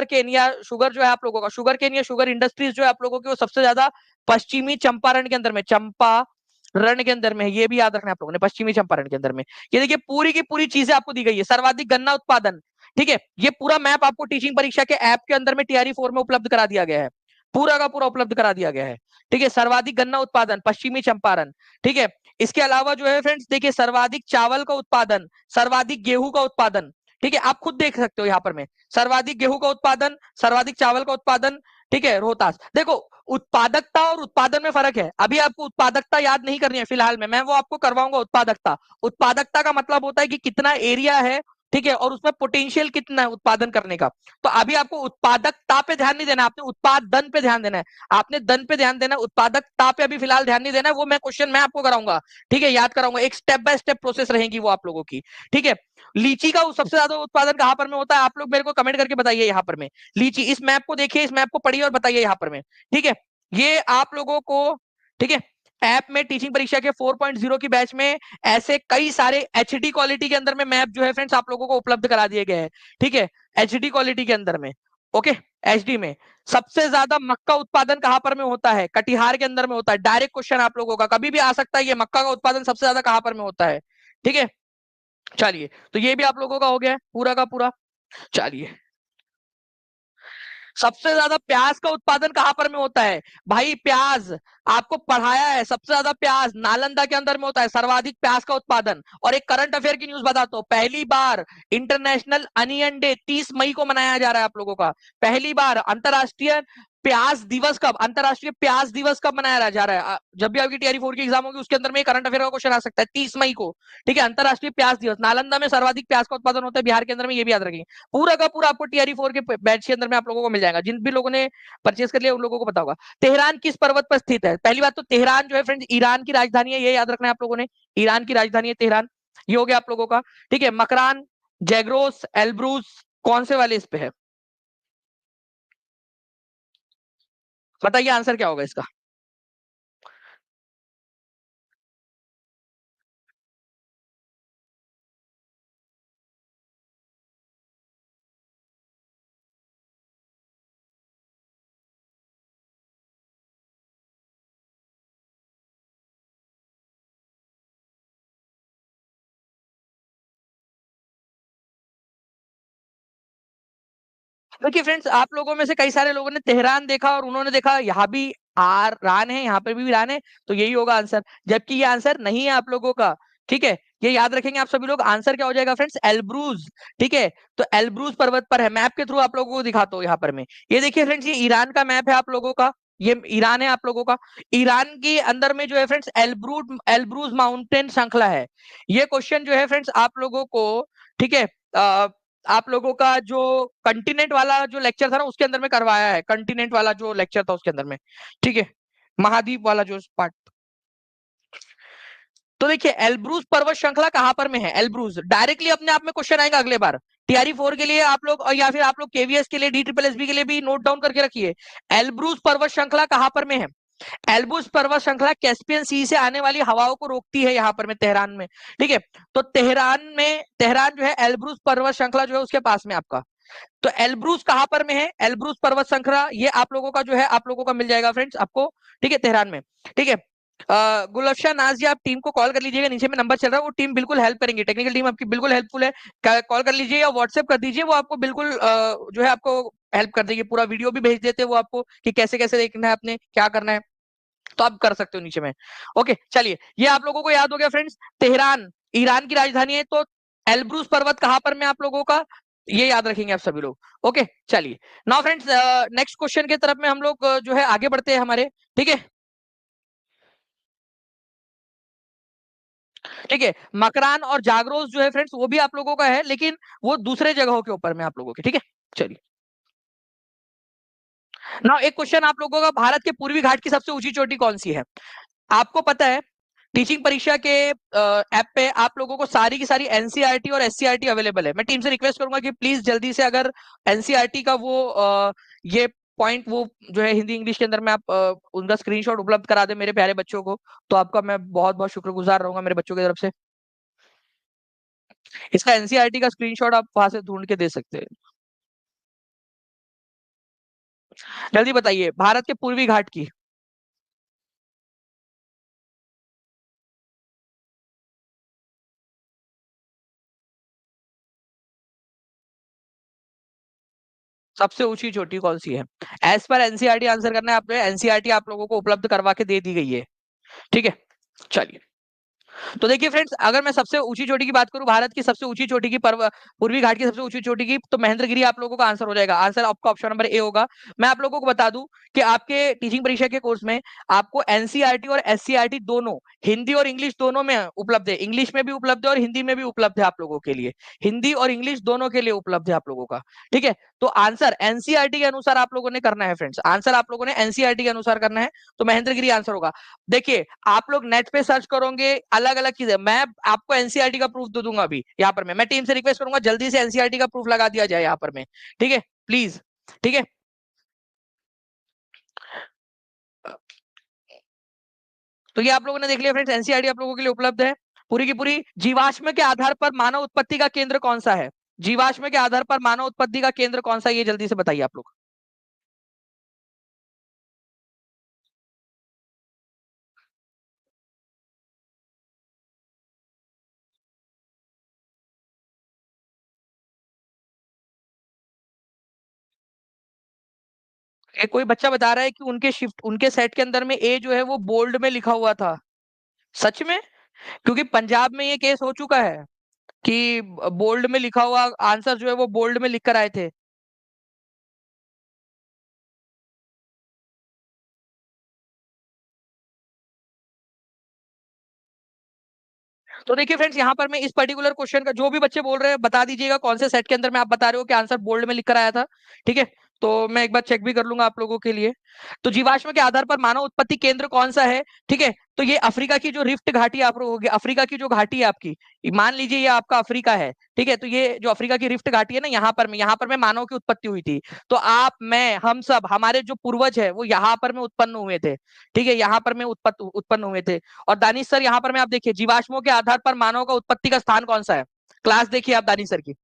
A: केन या शुगर जो है आप लोगों का, शुगर केन या शुगर इंडस्ट्रीज जो है आप लोगों की, वो सबसे ज्यादा पश्चिमी चंपारण के अंदर में, चंपारण के अंदर में है, ये भी याद रखना है आप लोगों ने, पश्चिमी चंपारण के अंदर में। ये देखिए पूरी की पूरी चीजें आपको दी गई है, सर्वाधिक गन्ना उत्पादन, ठीक है, ये पूरा मैप आपको टीचिंग परीक्षा के ऐप के अंदर में TRE 4 में उपलब्ध करा दिया गया है, पूरा का पूरा उपलब्ध करा दिया गया है, ठीक है। सर्वाधिक गन्ना उत्पादन पश्चिमी चंपारण, ठीक है। इसके अलावा जो है फ्रेंड्स देखिए, सर्वाधिक चावल का उत्पादन, सर्वाधिक गेहूं का उत्पादन, ठीक है, आप खुद देख सकते हो यहाँ पर में, सर्वाधिक गेहूं का उत्पादन, सर्वाधिक चावल का उत्पादन, ठीक है, रोहतास। देखो उत्पादकता और उत्पादन में फर्क है, अभी आपको उत्पादकता याद नहीं करनी है फिलहाल में, मैं वो आपको करवाऊंगा उत्पादकता। उत्पादकता का मतलब होता है कि कितना एरिया है, ठीक है, और उसमें पोटेंशियल कितना है उत्पादन करने का। तो अभी आपको उत्पादकता पे ध्यान नहीं देना, आपने उत्पादन पे ध्यान देना है, आपने दन पे ध्यान देना है, उत्पादकता पे अभी फिलहाल ध्यान नहीं देना है, वो मैं क्वेश्चन मैं आपको कराऊंगा, ठीक है, याद कराऊंगा, एक स्टेप बाय स्टेप प्रोसेस रहेगी वो आप लोगों की, ठीक है। लीची का सबसे ज्यादा उत्पादन कहां पर में होता है, आप लोग मेरे को कमेंट करके बताइए यहाँ पर में। लीची, इस मैप को देखिए, इस मैप को पढ़िए और बताइए यहाँ पर में, ठीक है। ये आप लोगों को, ठीक है, ऐप में टीचिंग परीक्षा के 4.0 की बैच में ऐसे कई सारे HD क्वालिटी के अंदर में मैप जो है फ्रेंड्स आप लोगों को उपलब्ध करा दिए गए हैं, ठीक है, HD क्वालिटी के अंदर में, ओके। HD में सबसे ज्यादा मक्का उत्पादन कहां पर में होता है, कटिहार के अंदर में होता है, डायरेक्ट क्वेश्चन आप लोगों का कभी भी आ सकता है, ये मक्का का उत्पादन सबसे ज्यादा कहां पर में होता है, ठीक है। चलिए, तो ये भी आप लोगों का हो गया पूरा का पूरा। चलिए, सबसे ज्यादा प्याज का उत्पादन कहां पर में होता है, भाई प्याज आपको पढ़ाया है, सबसे ज्यादा प्याज नालंदा के अंदर में होता है, सर्वाधिक प्याज का उत्पादन। और एक करंट अफेयर की न्यूज बताता हूं, पहली बार इंटरनेशनल अनियन डे 30 मई को मनाया जा रहा है आप लोगों का, पहली बार अंतरराष्ट्रीय प्याज दिवस कब, अंतरराष्ट्रीय प्याज दिवस कब मनाया जा रहा है, जब भी आपकी TRE 4 की एग्जाम होगी उसके अंदर में करंट अफेयर का क्वेश्चन आ सकता है, 30 मई को, ठीक है, अंतरराष्ट्रीय प्याज दिवस। नालंदा में सर्वाधिक प्याज का उत्पादन होता है, बिहार के अंदर में, ये भी याद रखेंगे। पूरा का पूरा आपको TRE 4 के बैच के अंदर में आप लोगों को मिल जाएगा, जिन भी लोगों ने परचेस कर लिया उन लोगों को पता होगा। तेहरान किस पर्वत पर स्थित है, पहली बात तो तेहरान जो है फ्रेंड्स ईरान की राजधानी है, ये याद रखना है आप लोगों ने, ईरान की राजधानी है तेहरान, ये हो गया आप लोगों का, ठीक है। मकरान, जैग्रोस, एल्ब्रूज कौन से वाले इस पे है, बताइए आंसर क्या होगा इसका। देखिए फ्रेंड्स, आप लोगों में से कई सारे लोगों ने तेहरान देखा और उन्होंने देखा यहाँ भी रान है, यहाँ पे भी रान है, तो यही होगा आंसर, जबकि ये आंसर नहीं है आप लोगों का, ठीक है। ये याद रखेंगे आप सभी लोग, आंसर क्या हो जाएगा फ्रेंड्स, एल्ब्रूज, ठीक है। तो एल्ब्रूज पर्वत पर है, मैप के थ्रू आप लोगों को दिखाता हूँ यहाँ पर मैं, ये देखिए फ्रेंड्स, ये ईरान का मैप है आप लोगों का, ये ईरान है आप लोगों का, ईरान के अंदर में जो है फ्रेंड्स एल्ब्रूज एल्ब्रूज माउंटेन श्रृंखला है। ये क्वेश्चन जो है फ्रेंड्स आप लोगों को, ठीक है, आप लोगों का जो कंटिनेंट वाला जो लेक्चर था ना उसके अंदर में करवाया है, कंटिनेंट वाला जो लेक्चर था उसके अंदर में, ठीक है, महाद्वीप वाला जो पार्ट। तो देखिए एल्ब्रूज पर्वत श्रृंखला कहां पर में है, एल्ब्रूज डायरेक्टली अपने आप में क्वेश्चन आएगा अगले बार TRE 4 के लिए आप लोग, और या फिर आप लोग KVS के लिए, DSSB के लिए भी नोट डाउन करके रखिए, एल्ब्रूज पर्वत श्रृंखला कहां पर में है। एल्ब्रूज पर्वत श्रृंखला कैस्पियन सी से आने वाली हवाओं को रोकती है यहाँ पर में तेहरान में, ठीक है। तो तेहरान जो है एल्ब्रूज पर्वत श्रृंखला जो है उसके पास में आपका, तो एल्ब्रूज कहां पर में है, एल्ब्रूज पर्वत श्रृंखला ये आप लोगों का जो है आप लोगों का मिल जाएगा फ्रेंड्स आपको, ठीक है, तेहरान में, ठीक है। गुलफशा नाज जी, आप टीम को कॉल कर लीजिएगा, नीचे में नंबर चल रहा है, वो टीम बिल्कुल हेल्प करेंगे, टेक्निकल टीम आपकी बिल्कुल हेल्पफुल है, कॉल कर लीजिए या व्हाट्सएप कर दीजिए, वो आपको बिल्कुल जो है आपको हेल्प कर देंगे, पूरा वीडियो भी भेज देते हैं वो आपको कि कैसे कैसे देखना है आपने क्या करना है, तो आप कर सकते हो नीचे में। ओके चलिए, ये आप लोगों को याद हो गया फ्रेंड्स। तेहरान ईरान की राजधानी है, तो एल्ब्रूस पर्वत कहां पर में आप लोगों का, ये याद रखेंगे आप सभी लोग। ओके चलिए, नाउ फ्रेंड्स नेक्स्ट क्वेश्चन की तरफ में हम लोग जो है आगे बढ़ते हैं हमारे। ठीक है, ठीक है। मकरान और जागरोस जो है फ्रेंड्स वो भी आप लोगों का है, लेकिन वो दूसरे जगहों के ऊपर में आप लोगों के। ठीक है चलिए, नाउ एक क्वेश्चन आप लोगों का, भारत के पूर्वी घाट की सबसे ऊंची चोटी कौन सी है? आपको पता है टीचिंग परीक्षा के ऐप पे आप लोगों को सारी की सारी एनसीईआरटी और एससीईआरटी अवेलेबल है। मैं टीम से रिक्वेस्ट करूंगा कि प्लीज जल्दी से अगर एनसीईआरटी का वो ये पॉइंट वो जो है हिंदी इंग्लिश के अंदर में आप उनका स्क्रीनशॉट उपलब्ध करा दे मेरे प्यारे बच्चों को, तो आपका मैं बहुत बहुत शुक्रगुजार रहूंगा मेरे बच्चों की तरफ से। इसका एनसीईआरटी का स्क्रीनशॉट आप वहां से ढूंढ के दे सकते हैं। जल्दी बताइए, भारत के पूर्वी घाट की सबसे ऊंची चोटी कौन सी है? एज पर एनसीईआरटी आंसर करना है आपने। एनसीईआरटी आप लोगों को उपलब्ध करवा के दे दी गई है। ठीक है चलिए, तो देखिए फ्रेंड्स, अगर मैं सबसे ऊंची चोटी की बात करूं, भारत की सबसे ऊंची चोटी की पूर्वी घाट की सबसे ऊंची चोटी की, तो महेंद्रगिरी आप लोगों का आंसर हो जाएगा। आंसर आपका ऑप्शन नंबर ए होगा। मैं आप लोगों को बता दूं कि आपके टीचिंग परीक्षा के कोर्स में आपको एनसीईआरटी और एससीईआरटी दोनों, हिंदी और इंग्लिश दोनों में उपलब्ध है। इंग्लिश में भी उपलब्ध है और हिंदी में भी उपलब्ध है आप लोगों के लिए। हिंदी और इंग्लिश दोनों के लिए उपलब्ध है आप लोगों का। ठीक है, तो आंसर एनसीईआरटी के अनुसार आप लोगों ने करना है फ्रेंड्स। आंसर आप लोगों ने एनसीईआरटी के अनुसार करना है, तो महेंद्रगिरी आंसर होगा। देखिए, आप लोग नेट पे सर्च करोगे अलग अलग चीजें, मैं आपको एनसीईआरटी का प्रूफ दे दूंगा अभी यहाँ पर। मैं टीम से रिक्वेस्ट करूंगा जल्दी से एनसीईआरटी का प्रूफ लगा दिया जाए यहाँ पर में। ठीक है प्लीज। ठीक है, तो ये आप लोगों ने देख लिया फ्रेंड्स, एनसीईआरटी आप लोगों के लिए उपलब्ध है पूरी की पूरी। जीवाश्म के आधार पर मानव उत्पत्ति का केंद्र कौन सा है? जीवाश्म के आधार पर मानव उत्पत्ति का केंद्र कौन सा है, ये जल्दी से बताइए आप लोग। कोई बच्चा बता रहा है कि उनके शिफ्ट उनके सेट के अंदर में ए जो है वो बोल्ड में लिखा हुआ था। सच में? क्योंकि पंजाब में ये केस हो चुका है कि बोल्ड में लिखा हुआ आंसर जो है वो बोल्ड में लिख कर आए थे। तो देखिए फ्रेंड्स, यहाँ पर मैं इस पर्टिकुलर क्वेश्चन का, जो भी बच्चे बोल रहे हैं बता दीजिएगा कौन से सेट के अंदर में आप बता रहे हो कि आंसर बोल्ड में लिख कर आया था। ठीक है, तो मैं एक बार चेक भी कर लूंगा आप लोगों के लिए। तो जीवाश्म के आधार पर मानव उत्पत्ति केंद्र कौन सा है? ठीक है, तो ये अफ्रीका की जो रिफ्ट घाटी आप लोगों की, अफ्रीका की जो घाटी है आपकी, मान लीजिए ये आपका अफ्रीका है। ठीक है, तो ये जो अफ्रीका की रिफ्ट घाटी है ना, यहाँ पर में मानव की उत्पत्ति हुई थी। तो आप, मैं, हम सब, हमारे जो पूर्वज है वो यहाँ पर में उत्पन्न हुए थे। ठीक है, यहाँ पर में उत्पन्न हुए थे। और दानिश सर, यहाँ पर में आप देखिए, जीवाश्मों के आधार पर मानव का उत्पत्ति का स्थान कौन सा है? क्लास देखिए आप दानिश सर की।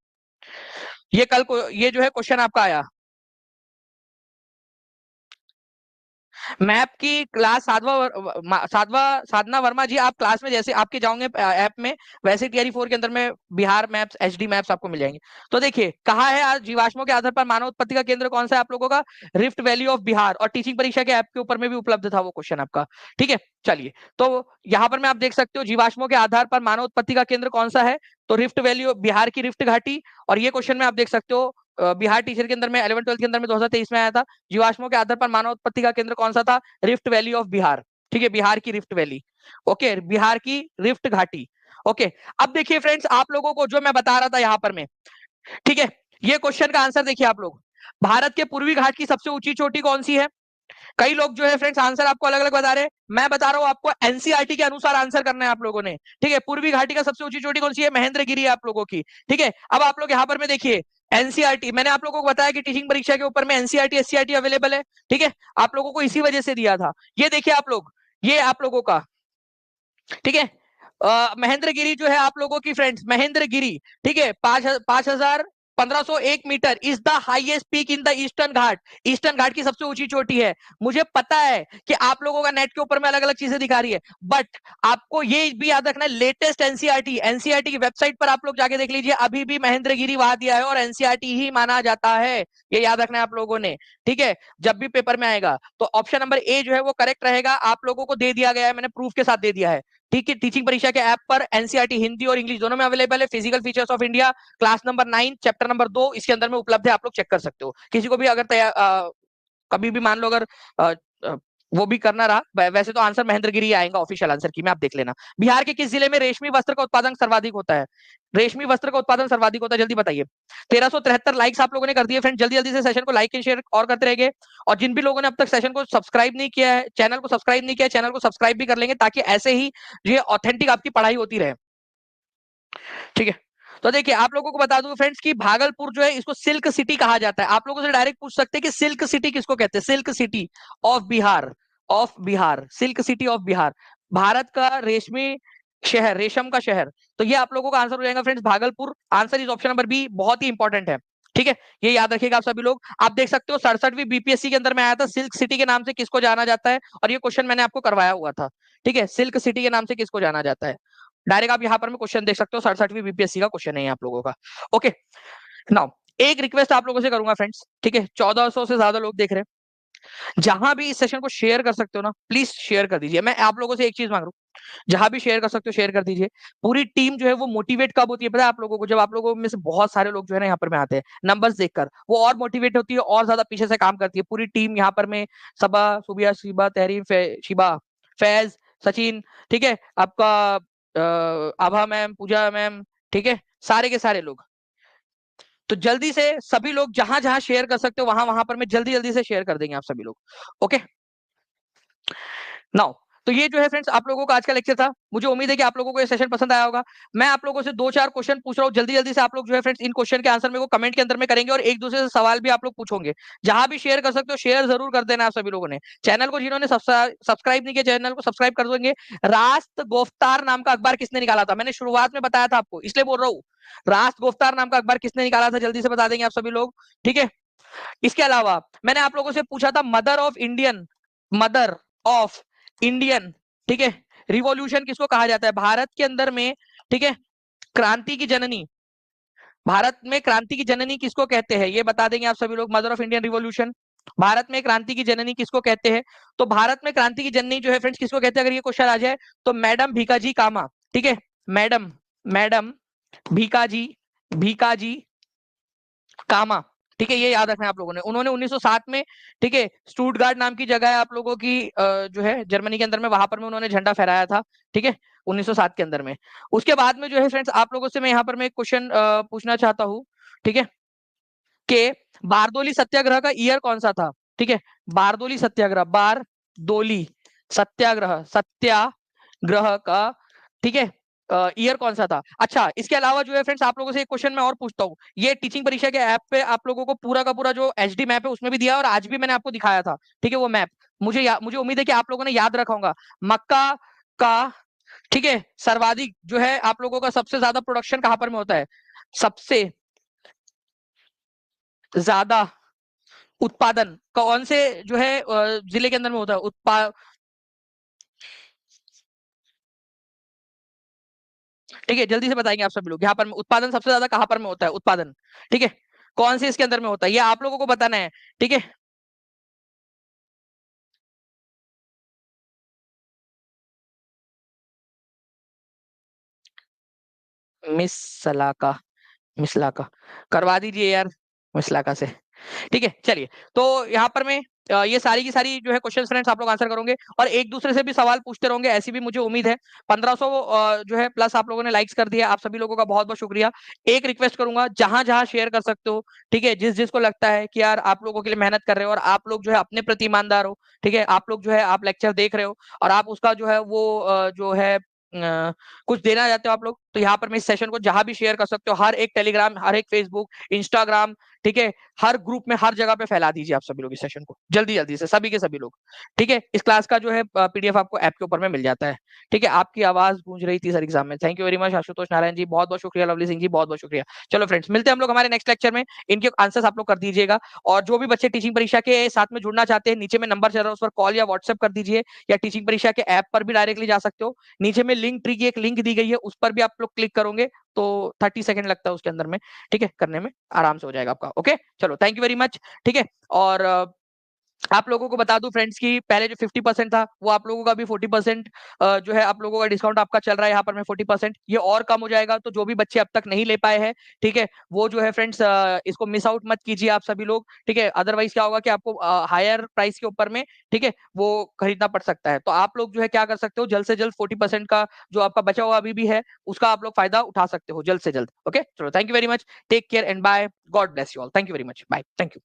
A: ये कल को ये जो है क्वेश्चन आपका आया। मैप की क्लास साधवा साधना वर्मा जी, आप क्लास में जैसे आपके जाओगे ऐप में, वैसे टीआरई 4 के अंदर में बिहार मैप्स, एचडी मैप्स आपको मिल जाएंगे। तो देखिए, कहा है आज जीवाश्मों के आधार पर मानव उत्पत्ति का केंद्र कौन सा है आप लोगों का? Rift valley of Bihar. और टीचिंग परीक्षा के ऐप के ऊपर में भी उपलब्ध था वो क्वेश्चन आपका। ठीक है चलिए, तो यहाँ पर मैं आप देख सकते हो जीवाश्मों के आधार पर मानव उत्पत्ति का केंद्र कौन सा है, तो रिफ्ट वैली ऑफ बिहार की रिफ्ट घाटी। और ये क्वेश्चन में आप देख सकते हो बिहार टीचर के अंदर में 11 12 के अंदर में 2023 में आया था। जीवाश्मों के आधार पर मानव उत्पत्ति का केंद्र कौन सा था? Rift valley of Bihar. ठीक है, बिहार की रिफ्ट वैली। ओके, बिहार की रिफ्ट घाटी। ओके, अब देखिए फ्रेंड्स, आप लोगों को जो मैं बता रहा था यहाँ पर में, ठीक है, ये क्वेश्चन का आंसर देखिए आप लोग। भारत के पूर्वी घाट की सबसे ऊंची चोटी कौन सी है? कई लोग जो है फ्रेंड्स आंसर आपको अलग अलग बता रहे हैं। मैं बता रहा हूं आपको एनसीईआरटी के अनुसार आंसर करना है आप लोगों ने। ठीक है, पूर्वी घाटी का सबसे ऊंची चोटी कौन सी है? महेंद्रगिरी है आप लोगों की। ठीक है, अब आप लोग यहाँ पर में देखिए, एनसीईआरटी मैंने आप लोगों को बताया कि टीचिंग परीक्षा के ऊपर में एनसीईआरटी एससीईआरटी अवेलेबल है। ठीक है, आप लोगों को इसी वजह से दिया था। ये देखिए आप लोग, ये आप लोगों का, ठीक है, महेंद्रगिरी जो है आप लोगों की फ्रेंड्स, महेंद्रगिरी। ठीक है, 5,000 1501 metre is the highest peak in the Eastern Ghat. Eastern Ghat की सबसे ऊंची चोटी है। मुझे पता है कि आप लोगों का नेट के ऊपर में अलग अलग चीजें दिखा रही है, बट आपको ये भी याद रखना है, लेटेस्ट एनसीईआरटी की वेबसाइट पर आप लोग जाके देख लीजिए, अभी भी महेंद्रगिरी वहां दिया है और एनसीईआरटी ही माना जाता है। ये याद रखना है आप लोगों ने, ठीक है। जब भी पेपर में आएगा तो ऑप्शन नंबर ए जो है वो करेक्ट रहेगा। आप लोगों को दे दिया गया है, मैंने प्रूफ के साथ दे दिया है, ठीक है। टीचिंग परीक्षा के ऐप पर एनसीईआरटी हिंदी और इंग्लिश दोनों में अवेलेबल है। Physical features of India class number 9 chapter number 2 इसके अंदर में उपलब्ध है, आप लोग चेक कर सकते हो। किसी को भी अगर कभी भी मान लो अगर आ, आ, वो भी करना रहा, वैसे तो आंसर महेंद्रगिरी आएगा ऑफिशियल आंसर की में, आप देख लेना। बिहार के किस जिले में रेशमी वस्त्र का उत्पादन सर्वाधिक होता है? रेशमी वस्त्र का उत्पादन सर्वाधिक होता है, जल्दी बताइए। 1373 लाइक्स आप लोगों ने कर दिए फ्रेंड, जल्दी जल्दी से सेशन को लाइक एंड शेयर और करते रहेंगे। और जिन भी लोगों ने अब तक सेशन को सब्सक्राइब नहीं किया है, चैनल को सब्सक्राइब नहीं किया है, चैनल को सब्सक्राइब भी कर लेंगे, ताकि ऐसे ही ये ऑथेंटिक आपकी पढ़ाई होती रहे, ठीक है। तो देखिए आप लोगों को बता दूं फ्रेंड्स कि भागलपुर जो है इसको सिल्क सिटी कहा जाता है। आप लोगों से डायरेक्ट पूछ सकते हैं कि सिल्क सिटी किसको कहते हैं? Silk city of Bihar, of Bihar, silk city of Bihar, Bharat का रेशमी शहर, रेशम का शहर। तो ये आप लोगों का आंसर हो जाएगा friends, Bhagalpur. Answer is option number B, बहुत ही इंपॉर्टेंट है, ठीक है। ये याद रखिएगा आप सभी लोग। आप देख सकते हो 67वीं बीपीएससी के अंदर में आया था, सिल्क सिटी के नाम से किसको जाना जाता है, और ये क्वेश्चन मैंने आपको करवाया हुआ था, ठीक है। सिल्क सिटी के नाम से किसको जाना जाता है, डायरेक्ट आप यहाँ पर में क्वेश्चन देख सकते हो, 67वीं बीपीएससी का क्वेश्चन है आप लोगों का। ओके नाउ एक रिक्वेस्ट आप लोगों से करूंगा फ्रेंड्स, ठीक है, 1400 से ज्यादा लोग देख रहे हैं, जहां भी इस सेशन को शेयर कर सकते हो ना, प्लीज शेयर कर दीजिए। मैं आप लोगों से एक चीज मांग रहा हूँ, जहां भी शेयर कर सकते हो शेयर कर दीजिए। पूरी टीम जो है वो मोटिवेट कब होती है पता है आप लोगों को? जब आप लोगों में से बहुत सारे लोग जो है ना यहाँ पर में आते हैं, नंबर्स देखकर वो और मोटिवेट होती है, और ज्यादा पीछे से काम करती है पूरी टीम यहाँ पर में। सबा, सुबिया, शिबा, तहरीम, शिबा, फैज, सचिन, ठीक है, आपका आभा मैम, पूजा मैम, ठीक है, सारे के सारे लोग। तो जल्दी से सभी लोग जहां जहां शेयर कर सकते हो वहां वहां पर मैं जल्दी जल्दी से शेयर कर देंगे आप सभी लोग, ओके नाउ। तो ये जो है फ्रेंड्स आप लोगों का आज का लेक्चर था। मुझे उम्मीद है कि आप लोगों को ये सेशन पसंद आया होगा। मैं आप लोगों से 2-4 क्वेश्चन पूछ रहा हूँ, जल्दी जल्दी से आप लोग जो है फ्रेंड्स इन क्वेश्चन के आंसर मेरे को कमेंट के अंदर में करेंगे, और एक दूसरे से सवाल भी आप लोग पूछोगे। जहां भी शेयर कर सकते हो शेयर जरूर कर देना आप सभी लोगों ने। चैनल को जिन्होंने सब्सक्राइब नहीं किया, चैनल को सब्सक्राइब कर देंगे। रास्त गोफ्तार नाम का अखबार किसने निकाला था? मैंने शुरुआत में बताया था आपको, इसलिए बोल रहा हूँ। रास्त गोफ्तार नाम का अखबार किसने निकाला था, जल्दी से बता देंगे आप सभी लोग, ठीक है। इसके अलावा मैंने आप लोगों से पूछा था mother of Indian, mother of Indian, ठीक है, रिवॉल्यूशन किसको कहा जाता है भारत के अंदर में, ठीक है। क्रांति की जननी, भारत में क्रांति की जननी किसको कहते हैं, ये बता देंगे आप सभी लोग। Mother of Indian revolution, Bharat में क्रांति की जननी किसको कहते हैं? तो भारत में क्रांति की जननी जो है फ्रेंड्स किसको कहते हैं, अगर ये क्वेश्चन आ जाए तो मैडम भीकाजी कामा, ठीक है, मैडम, मैडम भीकाजी, भीकाजी कामा, ठीक है। ये याद रखना है आप लोगों ने। उन्होंने 1907 में, ठीक है, स्टूटगार्ट नाम की जगह है आप लोगों की जो है जर्मनी के अंदर में, वहां पर में उन्होंने झंडा फहराया था, ठीक है, 1907 के अंदर में। उसके बाद में जो है फ्रेंड्स आप लोगों से मैं यहाँ पर मैं क्वेश्चन पूछना चाहता हूँ, ठीक है, कि बारदोली सत्याग्रह का ईयर कौन सा था? ठीक है, बारदोली सत्याग्रह, बारदोली सत्याग्रह, सत्याग्रह का, ठीक है, ईयर कौन सा था? अच्छा, इसके अलावा जो है फ्रेंड्स आप लोगों से एक क्वेश्चन मैं और पूछता हूँ। ये टीचिंग परीक्षा के ऐप पे आप लोगों को पूरा का पूरा जो एचडी मैप है उसमें भी दिया है, और आज भी मैंने आपको दिखाया था, ठीक है, वो मैप। मुझे उम्मीद है कि आप लोगों ने याद रखा होगा। मक्का का, ठीक है, सर्वाधिक जो है आप लोगों का सबसे ज्यादा प्रोडक्शन कहां पर में होता है? सबसे ज्यादा उत्पादन कौन से जो है जिले के अंदर में होता है? ठीक है, जल्दी से बताएंगे आप सभी लोग। यहाँ पर उत्पादन सबसे ज्यादा कहां पर में होता है? उत्पादन, ठीक है, कौन से इसके अंदर में होता है, ये आप लोगों को बताना है, ठीक है। मिस सलाका, मिसलाका करवा दीजिए यार, मिसलाका से, ठीक है। चलिए, तो यहाँ पर मैं ये सारी की सारी जो है क्वेश्चन फ्रेंड्स आप लोग आंसर करोगे, और एक दूसरे से भी सवाल पूछते रहोगे, ऐसी भी मुझे उम्मीद है। 1500 जो है प्लस आप लोगों ने लाइक्स कर दिया, आप सभी लोगों का बहुत बहुत शुक्रिया। एक रिक्वेस्ट करूंगा, जहां जहां शेयर कर सकते हो, ठीक है, जिस जिसको लगता है कि यार आप लोगों के लिए मेहनत कर रहे हो, और आप लोग जो है अपने प्रति ईमानदार हो, ठीक है, आप लोग जो है आप लेक्चर देख रहे हो, और आप उसका जो है वो जो है कुछ देना चाहते हो आप लोग, तो यहाँ पर मैं इस सेशन को जहां भी शेयर कर सकते हो, हर एक टेलीग्राम, हर एक फेसबुक, इंस्टाग्राम, ठीक है, हर ग्रुप में हर जगह पे फैला दीजिए आप सभी लोग इस सेशन को जल्दी जल्दी से, सभी के सभी लोग। ठीक है, इस क्लास का जो है पीडीएफ आपको ऐप के ऊपर में मिल जाता है। ठीक है, आपकी आवाज गूंज रही थी सर एग्जाम में। Thank you very much Ashutosh Narayan ji, बहुत बहुत शुक्रिया। लवली सिंह जी, बहुत बहुत शुक्रिया। चलो फ्रेंड्स, मिलते हैं हम लोग हमारे नेक्स्ट लेक्चर में। इनके आंसर्स आप लोग कर दीजिएगा, और जो भी बच्चे टीचिंग परीक्षा के साथ में जुड़ना चाहते हैं, नीचे में नंबर चल रहा है, उस पर कॉल या व्हाट्सएप कर दीजिए, या टीचिंग परीक्षा के ऐप पर भी डायरेक्टली जा सकते हो। नीचे में लिंक ट्री की एक लिंक दी गई है, उस पर भी आप लोग क्लिक करोगे तो 30 सेकंड लगता है उसके अंदर में, ठीक है, करने में आराम से हो जाएगा आपका। ओके, चलो थैंक यू वेरी मच। ठीक है, और आप लोगों को बता दूं फ्रेंड्स की पहले जो 50% था वो आप लोगों का भी 40% जो है आप लोगों का डिस्काउंट आपका चल रहा है यहाँ पर में 40%, ये और कम हो जाएगा। तो जो भी बच्चे अब तक नहीं ले पाए हैं, ठीक है, वो जो है फ्रेंड्स इसको मिस आउट मत कीजिए आप सभी लोग। ठीक है, अदरवाइज क्या होगा कि आपको हायर प्राइस के ऊपर में, ठीक है, वो खरीदना पड़ सकता है। तो आप लोग जो है क्या कर सकते हो, जल्द से जल्द 40% का जो आपका बचा हुआ अभी भी है उसका आप लोग फायदा उठा सकते हो जल्द से जल्द। ओके, चलो thank you very much, take care and bye, God bless you all, thank you very much, bye, thank you.